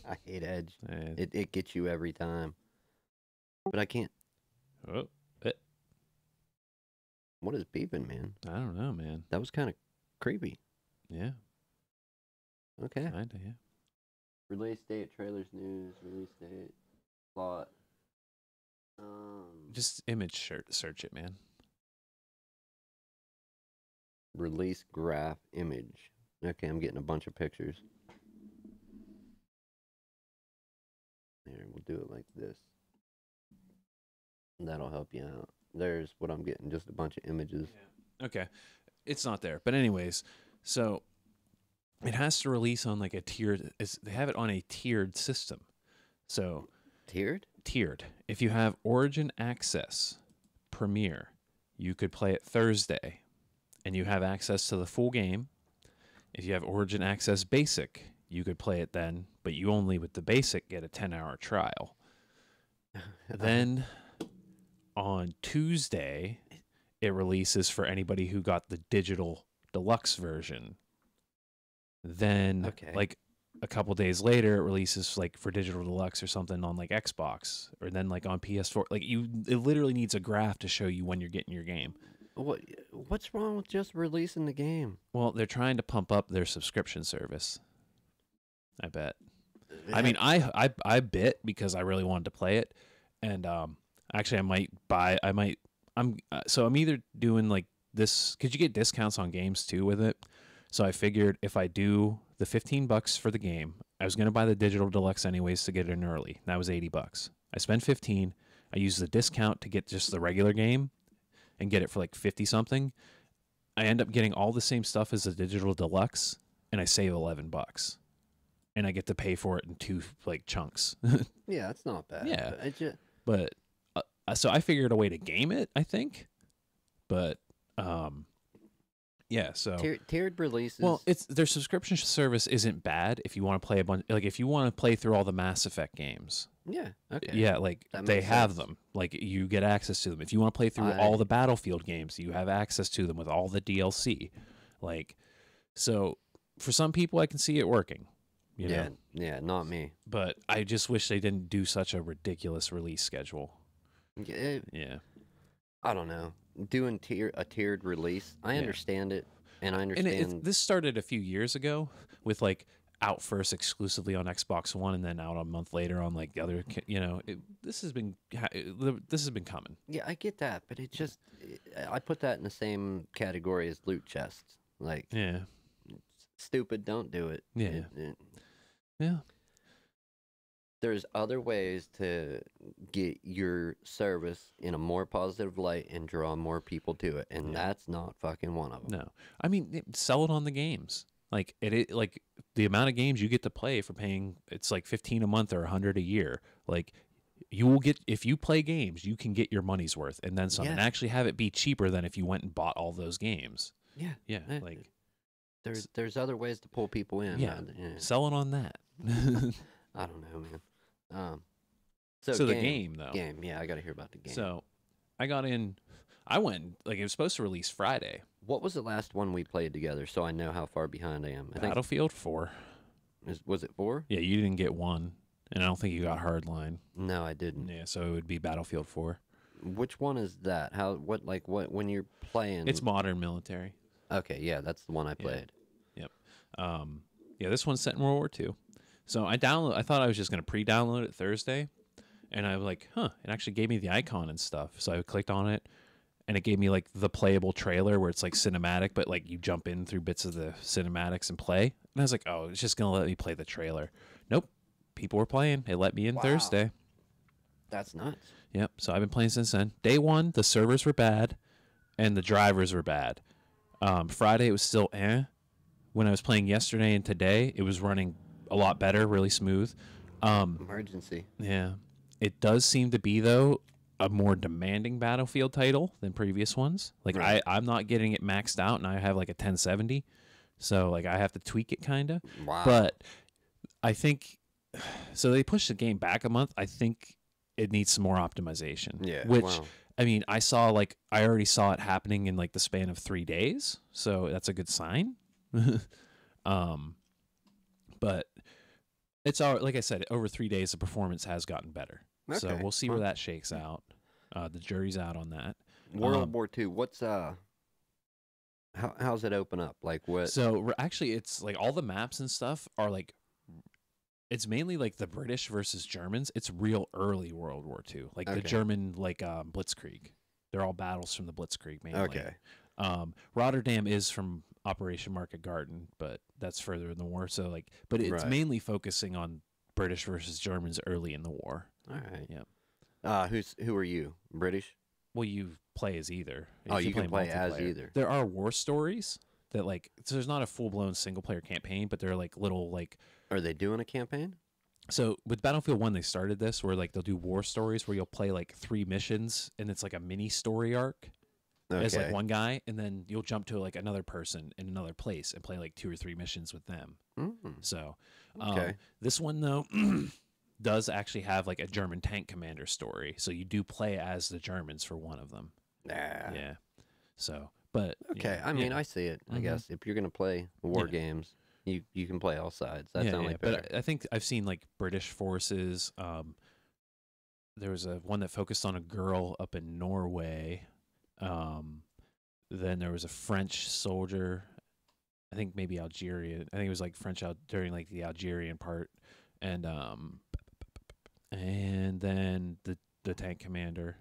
I hate Edge. It gets you every time. But I can't.
Oh.
What is beeping, man?
I don't know, man.
That was kind of creepy.
Yeah.
Okay.
Kinda, yeah.
Release date, trailers, news, release date, plot.
Just image search it, man.
Release graph image. Okay, I'm getting a bunch of pictures. Here, we'll do it like this. That'll help you out. There's what I'm getting, just a bunch of images.
Yeah. Okay. It's not there. But anyways, so it has to release on like a tiered, they have it on a tiered system. So
Tiered?
Tiered. If you have Origin Access Premier, you could play it Thursday and you have access to the full game. If you have Origin Access Basic, you could play it then, but you only with the Basic get a 10-hour trial. Then on Tuesday, it releases for anybody who got the digital deluxe version. Then like a couple days later, it releases like for digital deluxe or something on like Xbox, or then like on PS4. Like it literally needs a graph to show you when you're getting your game.
What's wrong with just releasing the game?
Well, they're trying to pump up their subscription service. I bet. I mean, I bit because I really wanted to play it, and actually I'm either doing like this, because you get discounts on games too with it. So I figured if I do the $15 for the game, I was going to buy the digital deluxe anyways to get it in early. That was $80. I spent 15. I used the discount to get just the regular game and get it for like 50 something. I end up getting all the same stuff as the digital deluxe, and I save $11. and I get to pay for it in 2 like chunks.
Yeah, it's not bad.
Yeah.
But it just,
But so I figured a way to game it, I think. But yeah, so
tiered releases.
well, it's their subscription service isn't bad if you want to play a bunch, like if you want to play through all the Mass Effect games.
yeah, okay.
Yeah, like
That
they
makes
have
sense.
them. Like you get access to them. If you want to play through all the Battlefield games, you have access to them with all the DLC. Like, so for some people, I can see it working. You know?
Yeah, not me.
But I just wish they didn't do such a ridiculous release schedule. Yeah.
I don't know. Doing a tiered release, I understand it, and I understand.
And this started a few years ago with like out first exclusively on Xbox One, and then out a month later on like the other. You know, this has been coming.
Yeah, I get that, but I put that in the same category as loot chests. Like,
Yeah.
stupid, don't do it.
Yeah. Yeah.
There's other ways to get your service in a more positive light and draw more people to it, and that's not fucking one of them.
No, I mean sell it on the games. Like like the amount of games you get to play for paying, it's like $15 a month or $100 a year. Like you will get, if you play games, you can get your money's worth and then some, and actually have it be cheaper than if you went and bought all those games.
Yeah,
like
there's other ways to pull people in.
Yeah, sell it on that.
I don't know, man.
So the game though.
Yeah, I got to hear about the game.
So I got in. I went, like, it was supposed to release Friday.
What was the last one we played together, so I know how far behind I am?
Battlefield 4.
Was it 4?
Yeah, you didn't get 1, and I don't think you got Hardline.
No, I didn't.
Yeah, so it would be Battlefield 4.
Which one is that? What when you're playing?
It's Modern Military.
Okay, yeah, that's the one I played.
Yep. Yeah, this one's set in World War II. So I thought I was just gonna pre-download it Thursday, and I was like, it actually gave me the icon and stuff. So I clicked on it, and it gave me like the playable trailer where it's like cinematic, but like you jump in through bits of the cinematics and play. And I was like, oh, it's just gonna let me play the trailer. Nope, people were playing. It let me in Thursday.
That's nuts.
Yep. So I've been playing since then. Day one, the servers were bad, and the drivers were bad. Friday it was still When I was playing yesterday and today, it was running a lot better, really smooth.
Emergency.
Yeah. It does seem to be, though, a more demanding Battlefield title than previous ones. Like, right. I'm not getting it maxed out, and I have, like, a 1070. So, like, I have to tweak it, kind of.
Wow.
But I think... So they pushed the game back a month. I think it needs some more optimization.
Yeah,
Which, I mean, I already saw it happening in, like, the span of 3 days. So that's a good sign. But it's all, like I said, over 3 days, the performance has gotten better. Okay. So we'll see where that shakes out. The jury's out on that.
World War II. What's how's it open up? Like what?
So actually, it's like all the maps and stuff are like, it's mainly like the British versus Germans. It's real early World War II, like the German like Blitzkrieg. They're all battles from the Blitzkrieg mainly.
Okay.
Rotterdam is from Operation Market Garden, but that's further in the war. So like, but it's mainly focusing on British versus Germans early in the war.
All right.
Yeah.
Who are you? British?
Well, you play as either.
You can play as either.
There are war stories that like, so there's not a full blown single player campaign, but they're like little like.
Are they doing a campaign?
So with Battlefield 1, they started this where like they'll do war stories where you'll play like 3 missions and it's like a mini story arc. As like one guy, and then you'll jump to like another person in another place and play like 2 or 3 missions with them. So this one though does actually have like a German tank commander okay so you do play as the Germans for one of them. Yeah. So but
I mean I see it. I guess if you're gonna play war games, you can play all sides. That's only better.
But I think I've seen like British forces. There was one that focused on a girl up in Norway. Then there was a French soldier, I think maybe Algeria. I think it was like French out during like the Algerian part, and then the tank commander.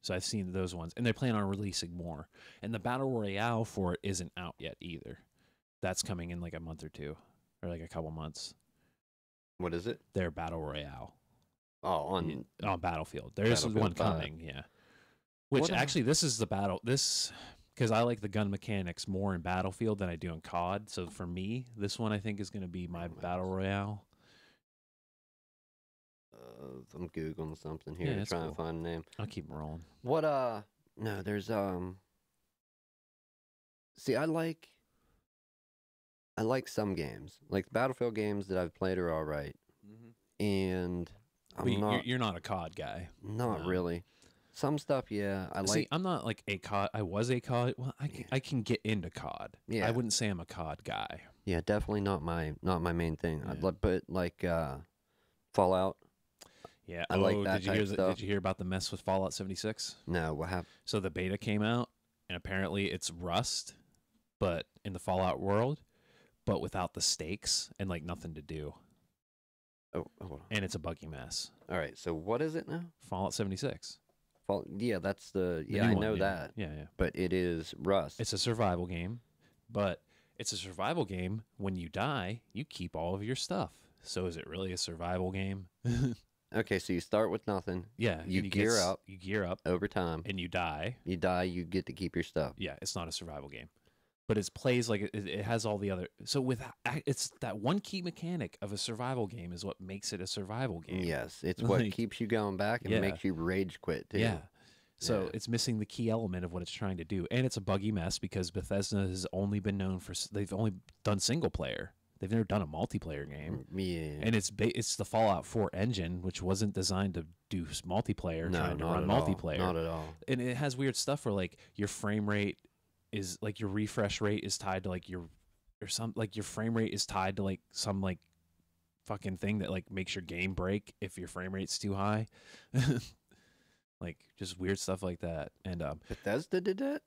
So I've seen those ones, and they plan on releasing more. And the battle royale for it isn't out yet either. That's coming in like a month or 2, or like a couple months.
What is it?
Their battle royale.
Oh, on
Battlefield. There is one coming. Yeah. Which actually, this is the battle. Because I like the gun mechanics more in Battlefield than I do in COD. So for me, this one I think is going to be my battle royale.
I'm googling something here
Yeah,
to
that's
try and
cool.
find a name.
I'll keep rolling.
What no, there's see, I like some games. Like the Battlefield games that I've played are all right. And
You're not a COD guy.
Not
No.
really. Some stuff, yeah, I
See,
like.
I'm not like a COD. I was a COD. Well, I can get into COD.
Yeah.
I wouldn't say I'm a COD guy.
Yeah, definitely not my main thing.
Yeah.
But like Fallout.
Yeah.
I like that type stuff.
Did you hear about the mess with Fallout 76?
No, what happened?
So the beta came out, and apparently it's Rust, but in the Fallout world, but without the stakes and like nothing to do.
Oh, hold on.
And it's a buggy mess.
All right, so what is it now?
Fallout 76.
Yeah, that's the
The
I
new one,
know
yeah.
that.
Yeah.
But it is Rust.
It's a survival game, but it's a survival game. When you die, you keep all of your stuff. So is it really a survival game?
Okay, so you start with nothing.
Yeah.
You gear up.
You gear up
Over time.
and you die.
You die, you get to keep your stuff.
Yeah, it's not a survival game. But it plays like it has all the other. So it's that one key mechanic of a survival game is what makes it a survival game.
Yes, it's what
Like,
keeps you going back and
yeah.
makes you rage quit too.
Yeah. So
Yeah.
it's missing the key element of what it's trying to do. And it's a buggy mess because Bethesda has only been known for, they've only done single player. They've never done a multiplayer game.
Yeah.
And it's the Fallout 4 engine, which wasn't designed to do multiplayer, trying to run multiplayer.
Not at all.
And it has weird stuff where like your frame rate is like your refresh rate is tied to like your frame rate is tied to like some like fucking thing that like makes your game break if your frame rate's too high. Like just weird stuff like that. And
Bethesda did that?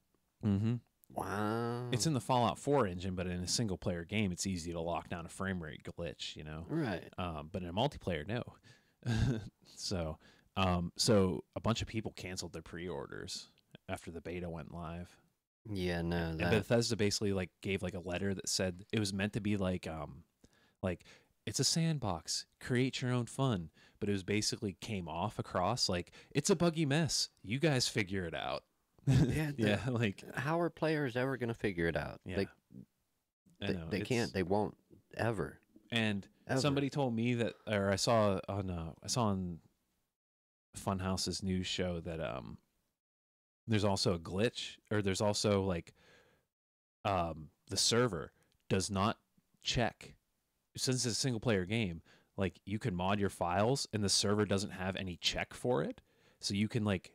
mm-hmm.
Wow.
It's in the Fallout 4 engine, but in a single player game it's easy to lock down a frame rate glitch, you know.
Right.
But in a multiplayer, no. So a bunch of people canceled their pre-orders after the beta went live.
Yeah, no.
And Bethesda basically like gave like a letter that said it was meant to be like it's a sandbox, create your own fun, but it was basically came off across like it's a buggy mess. You guys figure it out.
Yeah,
yeah, like
how are players ever going to figure it out?
Yeah,
they can't. They won't ever.
And
Ever.
somebody told me that, or I saw on Funhouse's news show that there's also a glitch, or there's also like the server does not check, since it's a single player game, like you can mod your files and the server doesn't have any check for it, so you can like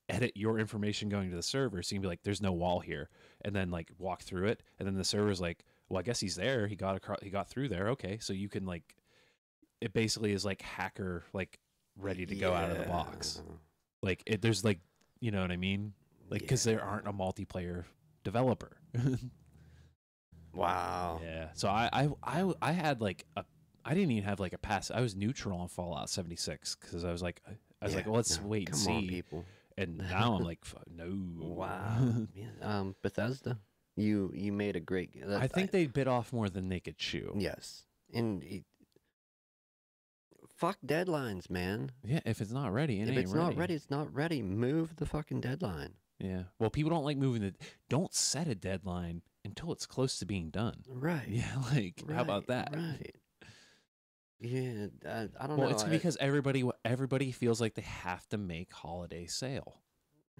edit your information going to the server, so you can be like there's no wall here, and then like walk through it, and then the server's like, well, I guess he's there, he got through there, okay, so you can like, it basically is like hacker like ready to go out of the box. Like there's like, you know what I mean? Like, because there aren't a multiplayer developer.
Wow.
Yeah. So I had like I didn't even have like a pass. I was neutral on Fallout 76 because I was like, well, let's wait and see.
On, people.
And now I'm like, no.
Wow. Yeah. Bethesda, you made a great.
I think they bit off more than they could chew.
Yes. And fuck deadlines, man.
Yeah, if it's not ready,
if it's not ready, it's not ready. Move the fucking deadline.
Yeah. Well, people don't like moving don't set a deadline until it's close to being done.
Right.
Yeah, like how about that?
Right. Yeah, I don't know.
Well, it's because everybody feels like they have to make holiday sale.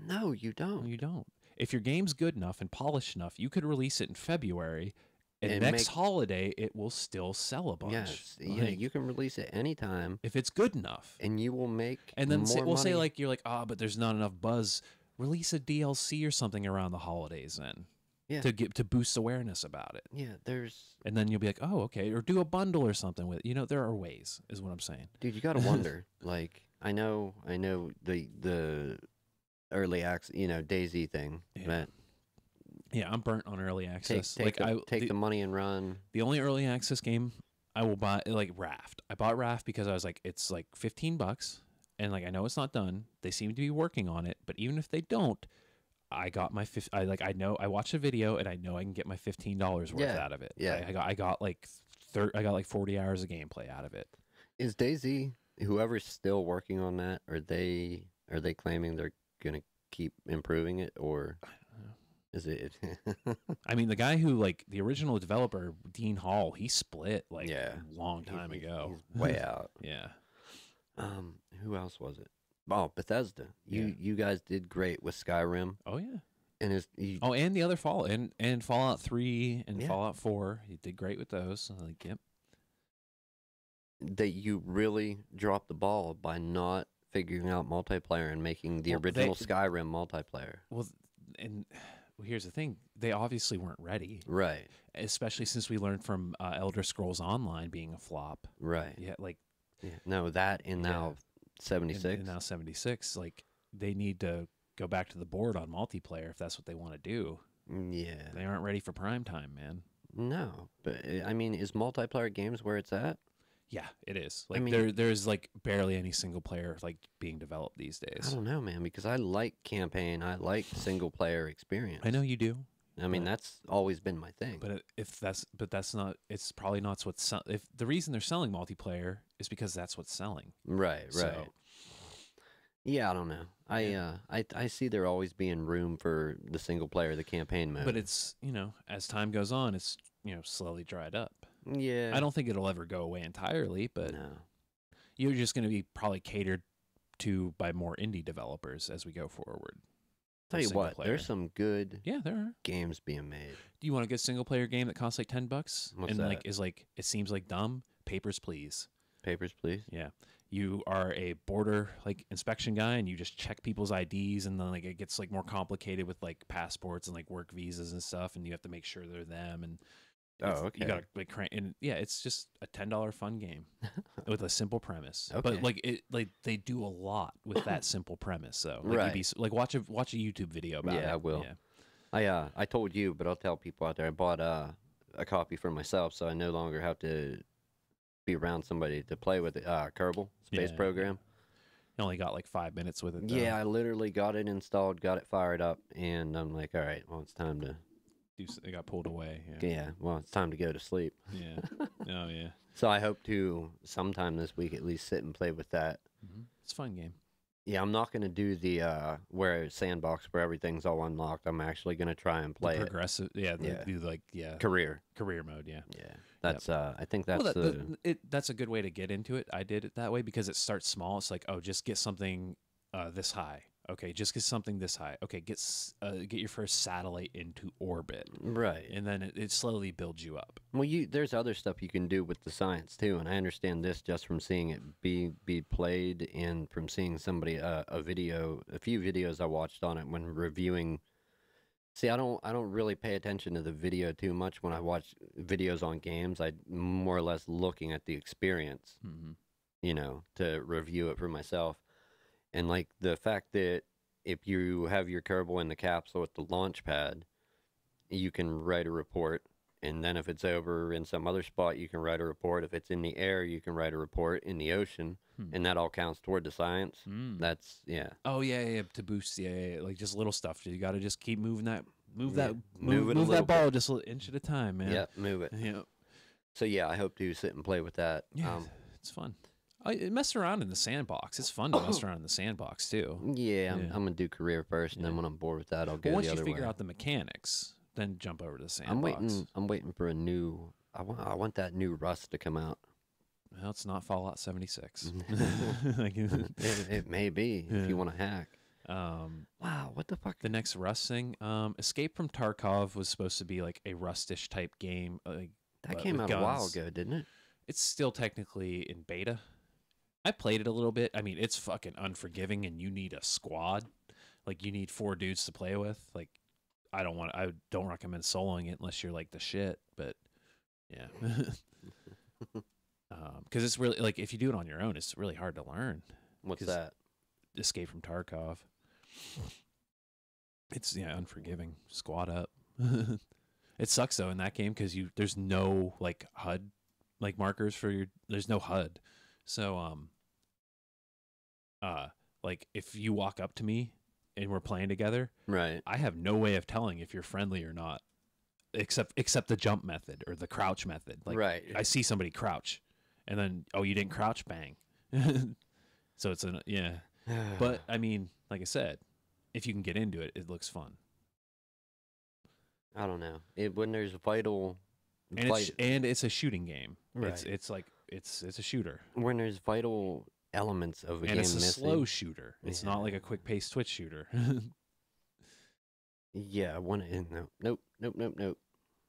No, you don't.
You don't. If your game's good enough and polished enough, you could release it in February. And next holiday, it will still sell a bunch.
Yes, yeah, you can release it anytime
if it's good enough,
and you will make.
And then
more
we'll
money.
say like you're like, but there's not enough buzz. Release a DLC or something around the holidays then, to boost awareness about it.
Yeah,
and then you'll be like, oh, okay, or do a bundle or something with it. There are ways, is what I'm saying.
Dude, you got to wonder. Like, I know the early access, DayZ thing, but.
Yeah, I'm burnt on early access.
Take the money and run.
The only early access game I will buy, like Raft. I bought Raft because I was like, it's like $15, and like I know it's not done. They seem to be working on it, but even if they don't, I got my I watched a video and I know I can get my $15 worth out of it.
Yeah,
I got like 40 hours of gameplay out of it.
Is DayZ, whoever's still working on that, are they claiming they're gonna keep improving it, or? Is it?
I mean, the guy who like the original developer, Dean Hall, he split like
a
long time ago.
He's way out.
Yeah.
Who else was it? Oh, Bethesda. You guys did great with Skyrim,
Oh yeah.
and
Oh, and the other and Fallout 3 and
Yeah.
Fallout 4. You did great with those. Like, yep.
that you really dropped the ball by not figuring out multiplayer and making the
Well,
original Skyrim multiplayer.
Well, and here's the thing: they obviously weren't ready,
Right.
especially since we learned from Elder Scrolls Online being a flop.
Right.
Yeah, like
Yeah. No, that and now 76.
and now 76. Like they need to go back to the board on multiplayer if that's what they want to do.
Yeah.
They aren't ready for prime time, man.
No, but I mean, is multiplayer games where it's at?
Yeah, it is. Like
mean-
there's like barely any single player like being developed these
I
days.
don't know, man, because I like campaign. I like single player experience.
I know you do.
I mean, that's always been my thing.
But that's not. It's probably not what's if the reason they're selling multiplayer is because that's what's selling.
Right.
So-
Yeah, I don't know. I see there always being room for the single player, the campaign mode.
But it's as time goes on, it's slowly dried up.
yeah,
I don't think it'll ever go away entirely, but
no.
you're just going to be probably catered to by more indie developers as we go forward.
Tell you
single
what,
player.
there's some good
Yeah, there are.
games being made.
Do you want a good single player game that costs like $10
What's
and
that?
like is like it seems like dumb? Papers, Please.
Papers, Please.
Yeah. You are a border like inspection guy and you just check people's IDs and then like it gets like more complicated with like passports and like work visas and stuff and you have to make sure they're them and
Oh, okay.
you gotta like crank and yeah, it's just a $10 fun game with a simple premise.
Okay.
But like they do a lot with that simple premise. So like
Right.
you'd be like watch a YouTube video about it.
Yeah, I will. I told you, but I'll tell people out there. I bought a copy for myself, so I no longer have to be around somebody to play with it. Kerbal Space
Yeah.
Program.
You only got like 5 minutes with it. Though.
Yeah, I literally got it installed, got it fired up, and I'm like, all right, well, it's time to.
It got pulled away. Yeah.
Yeah, well, it's time to go to sleep.
Yeah. Oh yeah.
So I hope to sometime this week at least sit and play with that.
It's a fun game.
Yeah, I'm not gonna do the where sandbox where everything's all unlocked. I'm actually gonna try and play
The
it
progressive. Yeah.
Yeah.
Do like
career.
career mode. Yeah.
Yeah, that's I think that's
Well, that's a good way to get into it. I did it that way because it starts small. It's like, oh, just get something this high. Okay, just get something this high. Okay, get your first satellite into orbit,
right.
and then it slowly builds you up.
Well, there's other stuff you can do with the science too, and I understand this just from seeing it be played and from seeing somebody a few videos I watched on it when reviewing. See, I don't really pay attention to the video too much when I watch videos on games. I more or less looking at the experience, to review it for myself. And like the fact that if you have your Kerbal in the capsule at the launch pad, you can write a report. And then if it's over in some other spot, you can write a report. If it's in the air, you can write a report in the ocean. And that all counts toward the science. That's, yeah.
Oh yeah, to boost, yeah, like just little stuff. You got to just keep moving that, move
Yeah,
that,
move it a
move
little
that ball just an inch at a time, man.
Yeah, move it.
Yeah.
So yeah, I hope to sit and play with that.
Yeah, it's fun. I mess around in the sandbox. It's fun to mess around in the sandbox too.
Yeah, I'm gonna do career first, and then when I'm bored with that, I'll go
But once
the
you
other
figure
way.
out the mechanics, then jump over to the sandbox.
I'm waiting for a new. I want that new Rust to come out.
Well, it's not Fallout 76.
It may be if you want to hack. Wow, what the fuck?
The next Rust thing, Escape from Tarkov was supposed to be like a Rustish type game.
That came out a while ago, didn't it?
It's still technically in beta. I played it a little bit. I mean, it's fucking unforgiving, and you need a squad. Like, you need 4 dudes to play with. Like, I don't recommend soloing it unless you're like the shit. But yeah, because it's really like if you do it on your own, it's really hard to learn.
What's that?
Escape from Tarkov. It's unforgiving. Squad up. It sucks though in that game because there's no like HUD like markers for your. There's no HUD, so like if you walk up to me and we're playing together,
Right.
I have no way of telling if you're friendly or not, except the jump method or the crouch method. Like
Right.
I see somebody crouch, and then you didn't crouch, bang. So it's But I mean, like I said, if you can get into it, it looks fun.
I don't know. When there's vital.
And it's a shooting game.
Right.
It's like it's a shooter.
When there's vital elements of a
And
game
it's a
missing.
slow shooter. It's not like
Yeah.
a quick-paced twitch shooter.
Yeah, nope.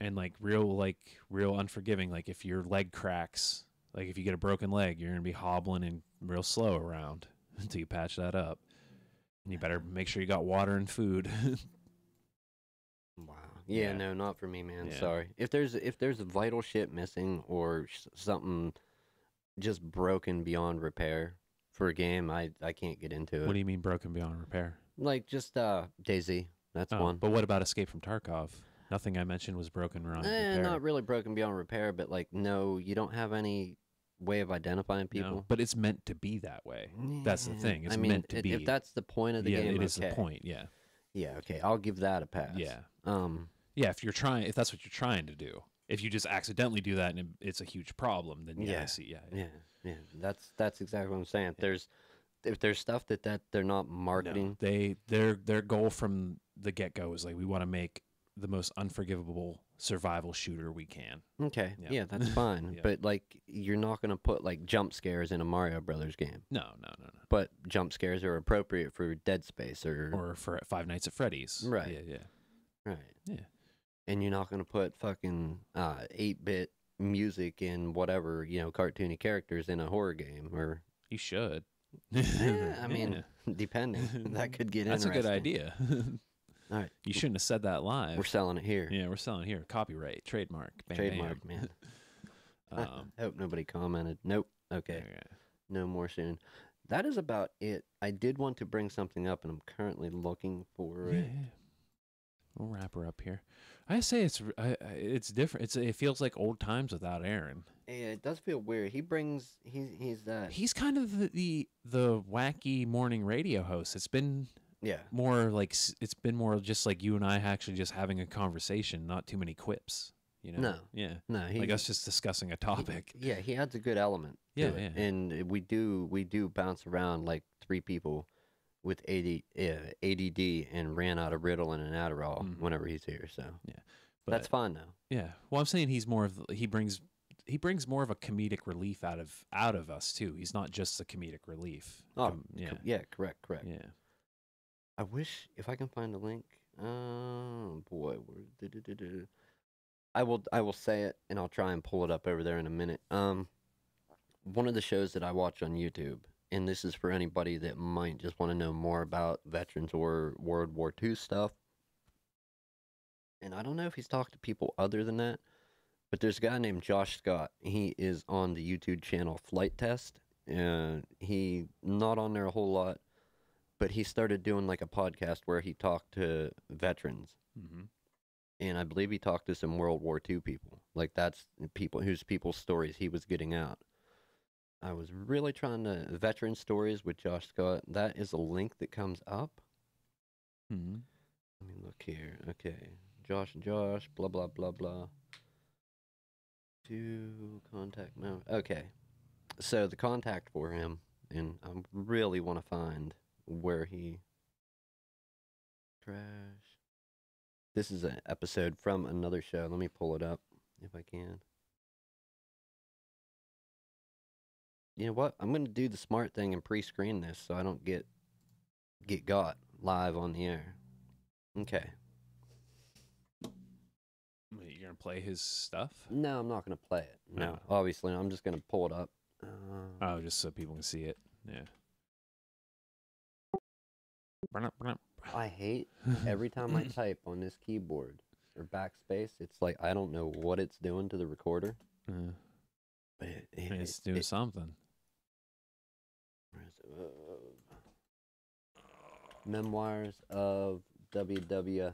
And like real unforgiving. Like if your leg cracks, like if you get a broken leg, you're gonna be hobbling and real slow around until you patch that up. And you better make sure you got water and food.
Wow. Yeah,
Yeah.
no, not for me, man.
Yeah.
Sorry. If there's vital shit missing or something just broken beyond repair for a game, I can't get into it.
What do you mean broken beyond repair?
Like just DayZ. That's one.
But what about Escape from Tarkov? Nothing I mentioned was broken beyond repair.
Not really broken beyond repair, but like no, you don't have any way of identifying people.
No, but it's meant to be that way. That's the thing. It's
I mean,
meant to be.
if that's the point of the
yeah,
game,
it is
okay.
the point. Yeah.
Yeah, okay. I'll give that a pass.
Yeah.
Yeah,
If that's what you're trying to do. If you just accidentally do that and it's a huge problem, then I see.
Yeah. That's exactly what I'm saying. If there's stuff that they're not marketing.
No, their goal from the get-go is like, we want to make the most unforgivable survival shooter we can.
Okay, yeah, that's fine.
Yeah.
But like, you're not gonna put like jump scares in a Mario Brothers game.
No.
But jump scares are appropriate for Dead Space or
for Five Nights at Freddy's.
Right.
Yeah.
right.
Yeah.
And you're not gonna put fucking 8-bit music and whatever, cartoony characters in a horror game or.
You should.
Yeah, I mean, depending, that could get
That's
interesting.
a good idea.
All right,
You shouldn't have said that live.
we're selling it here.
Yeah, we're selling here. Copyright, trademark, bam,
Trademark,
bam.
man. I hope nobody commented. Nope. Okay. No more soon. That is about it. I did want to bring something up, and I'm currently looking for
Yeah.
it.
We'll wrap her up here. I say it's different. It feels like old times without Aaron.
Yeah, it does feel weird. He's that.
He's kind of the wacky morning radio host. It's been
Yeah.
more like it's been more just like you and I actually just having a conversation, not too many quips.
No.
Yeah.
No,
Like us just discussing a topic.
He adds a good element. to
Yeah,
it.
yeah.
And we do bounce around like three people with ADD and ran out of Ritalin and Adderall whenever he's here. So
But
that's fine though.
yeah. Well, I'm saying he brings more of a comedic relief out of us too. He's not just a comedic relief.
Oh,
yeah.
yeah, correct.
Yeah.
I wish if I can find a link. Oh boy, I will say it, and I'll try and pull it up over there in a minute. One of the shows that I watch on YouTube, and this is for anybody that might just want to know more about veterans or World War II stuff. And I don't know if he's talked to people other than that, but there's a guy named Josh Scott. He is on the YouTube channel Flight Test. He not on there a whole lot, but he started doing like a podcast where he talked to veterans.
Mm-hmm.
And I believe he talked to some World War II people. Like that's people's stories he was getting out. I was really trying to veteran stories with Josh Scott. That is a link that comes up.
Mm-hmm.
Let me look here. Okay. Josh, blah, blah, blah, blah. To contact, no. Okay. So the contact for him, and I really want to find where he crashed. This is an episode from another show. Let me pull it up if I can. You know what? I'm going to do the smart thing and pre-screen this so I don't get got live on the air. Okay.
Wait, you're gonna play his stuff?
No, I'm not going to play it. No, obviously. I'm just going to pull it up.
Oh, just so people can see it. Yeah.
I hate every time I type on this keyboard or backspace, it's like I don't know what it's doing to the recorder. But
It's doing something.
Memoirs of WWII.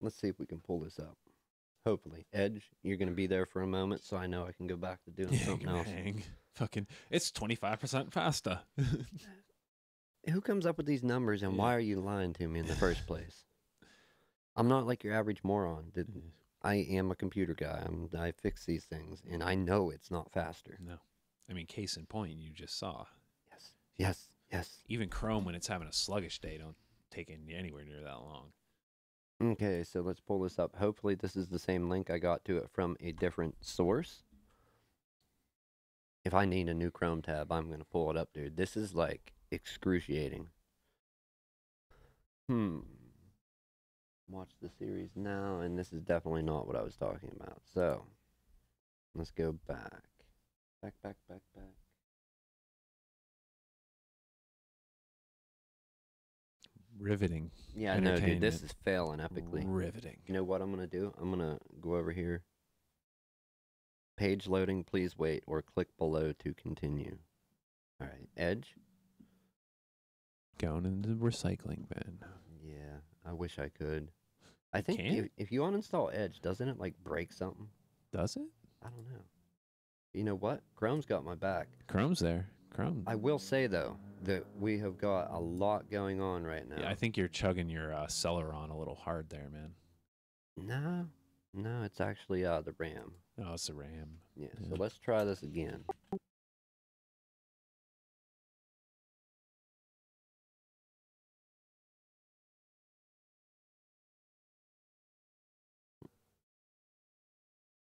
Let's see if we can pull this up. Hopefully. Edge, you're going to be there for a moment so I know I can go back to doing something else.
Fucking, it's 25% faster.
Who comes up with these numbers and why are you lying to me in the first place? I'm not like your average moron. I am a computer guy. I fix these things, and I know it's not faster.
No. I mean, case in point, you just saw.
Yes.
Even Chrome, when it's having a sluggish day, don't take it anywhere near that long.
Okay, so let's pull this up. Hopefully this is the same link I got to it from a different source. If I need a new Chrome tab, I'm going to pull it up, dude. This is, like, excruciating. Watch the series now, and this is definitely not what I was talking about. So, let's go back. Back.
Riveting.
Yeah, no, dude, this is failing epically.
Riveting.
You know what I'm going to do? I'm going to go over here. Page loading, please wait, or click below to continue. All right, Edge.
Going into the recycling bin.
Yeah, I wish I could. I think if you uninstall Edge, doesn't it, like, break something?
Does it?
I don't know. You know what? Chrome's got my back.
Chrome's there. Chrome.
I will say, though, that we have got a lot going on right now.
Yeah, I think you're chugging your Celeron a little hard there, man.
No, it's actually the RAM.
Oh, it's the RAM.
Yeah, so let's try this again.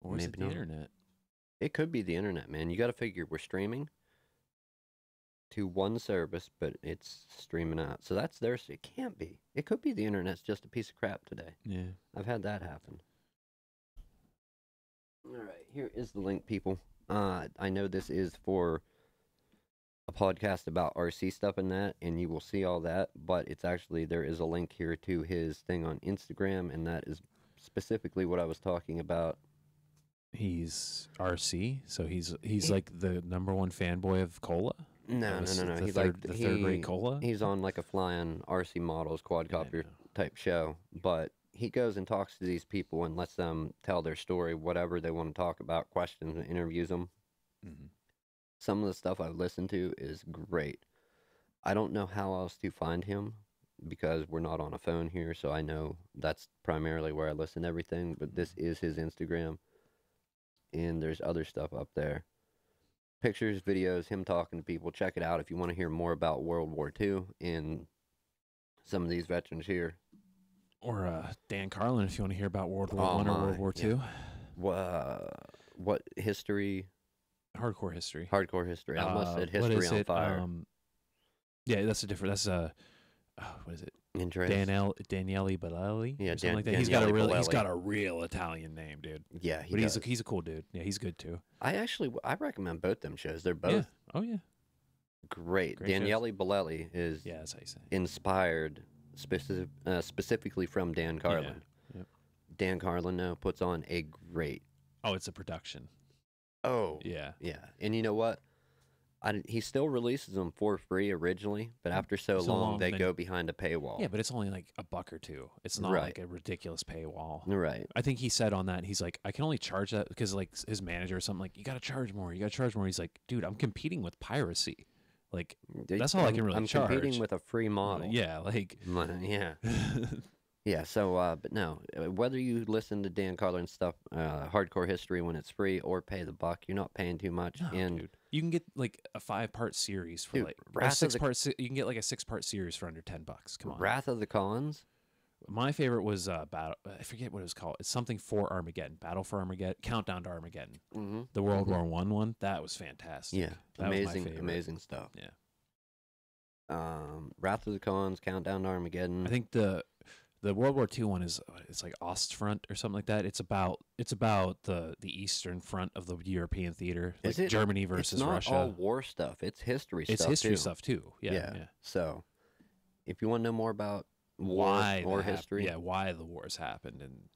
Or is it the internet?
It could be the internet, man. You got to figure we're streaming to one service, but it's streaming out. So that's theirs. It can't be. It could be the internet's just a piece of crap today.
Yeah.
I've had that happen. All right, here is the link, people. I know this is for a podcast about RC stuff and that, and you will see all that, but it's actually, there is a link here to his thing on Instagram, and that is specifically what I was talking about.
He's RC, so he's like the #1 fanboy of Cola.
No.
He's
like
the third rate Cola.
He's on like a flying RC models quadcopter type show, but he goes and talks to these people and lets them tell their story, whatever they want to talk about, questions, and interviews them.
Mm-hmm.
Some of the stuff I've listened to is great. I don't know how else to find him because we're not on a phone here, so I know that's primarily where I listen to everything, but this is his Instagram. And there's other stuff up there. Pictures, videos, him talking to people. Check it out if you want to hear more about World War II and some of these veterans here.
Or Dan Carlin if you want to hear about World War I or World War II.
What history?
Hardcore history.
Hardcore history. I almost said history on fire.
Yeah, that's a different. That's what is it?
Daniele
Bellelli.
Yeah,
something like that. He's got a real Italian name, dude.
Yeah,
he's a cool dude. Yeah, he's good too.
I recommend both them shows. They're both.
Yeah. Oh yeah.
Great. Daniele Bellelli is
that's how you say it.
Inspired specifically from Dan Carlin.
Yeah. Yep.
Dan Carlin now puts on a great.
Oh, it's a production.
Oh.
Yeah.
Yeah. And you know what? He still releases them for free originally, but after so long they go behind a paywall.
Yeah, but it's only like $1 or $2. It's not like a ridiculous paywall.
Right.
I think he said on that, he's like, I can only charge that because like his manager or something like, you got to charge more. He's like, dude, I'm competing with piracy. Like, that's all I can really charge.
I'm competing with a free model.
Yeah, like.
Yeah. Yeah, so, but no, whether you listen to Dan Carlin stuff, Hardcore History when it's free, or pay the $1, you're not paying too much.
No,
and
dude. You can get like a 5-part series for like a 6-part. You can get like a 6-part series for under $10. Come on.
Wrath of the Khans.
My favorite was Battle. I forget what it was called. It's something for Armageddon. Battle for Armageddon. Countdown to Armageddon.
Mm-hmm.
The World War I one. That was fantastic.
Yeah,
that
amazing stuff.
Yeah.
Wrath of the Khans, Countdown to Armageddon.
I think the World War II one is it's like Ostfront or something like that. It's about the Eastern Front of the European theater, like Germany versus Russia.
It's not all war stuff. It's history stuff.
It's history stuff too. Yeah.
So, if you want to know more about war history,
why the wars happened, and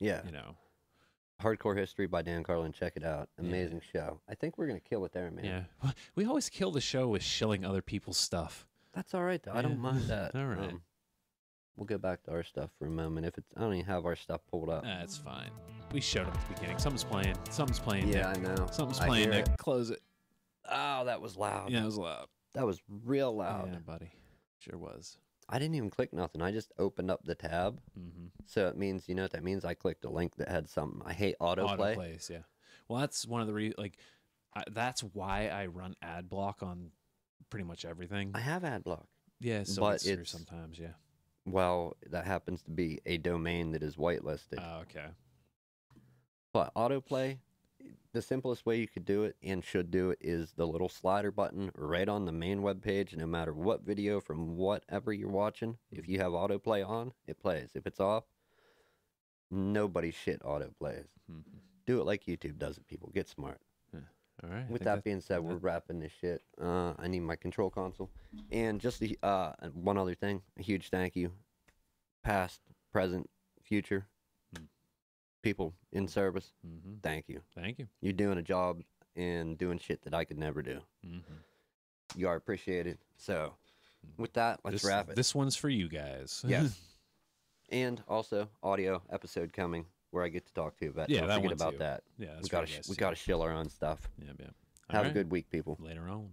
Hardcore History by Dan Carlin. Check it out. Amazing show. I think we're gonna kill it there, man.
Yeah. We always kill the show with shilling other people's stuff.
That's all right though. I don't mind that.
All right.
We'll go back to our stuff for a moment. I don't even have our stuff pulled up.
That's fine. We showed them at the beginning. Something's playing.
Yeah, I know.
Something's playing. Nick. Close it.
Oh, that was loud.
Yeah, it was loud.
That was real loud.
Yeah, buddy. Sure was.
I didn't even click nothing. I just opened up the tab.
Mm-hmm.
So it means, you know what that means? I clicked a link that had something. I hate autoplay.
Autoplays, yeah. Well, that's one of the that's why I run ad block on pretty much everything.
I have ad block.
Yeah, so but it's sometimes, yeah.
Well, that happens to be a domain that is whitelisted.
Oh, okay.
But autoplay the simplest way you could do it and should do it is the little slider button right on the main web page. No matter what video from whatever you're watching, if you have autoplay on, it plays. If it's off, nobody's shit autoplays.
Mm-hmm.
Do it like YouTube does it, people. Get smart.
Yeah. All right.
With that being said, we're wrapping this shit. I need my control console. And just one other thing, a huge thank you. Past, present, future. People in service, thank you.
Thank you.
You're doing a job and doing shit that I could never do. You are appreciated. So, with that, let's wrap it.
This one's for you guys.
Yes. And also, audio episode coming where I get to talk to you about.
Yeah,
Don't forget about that.
Yeah,
we got to shill our own stuff.
Yeah.
Have a good week, people.
Later on.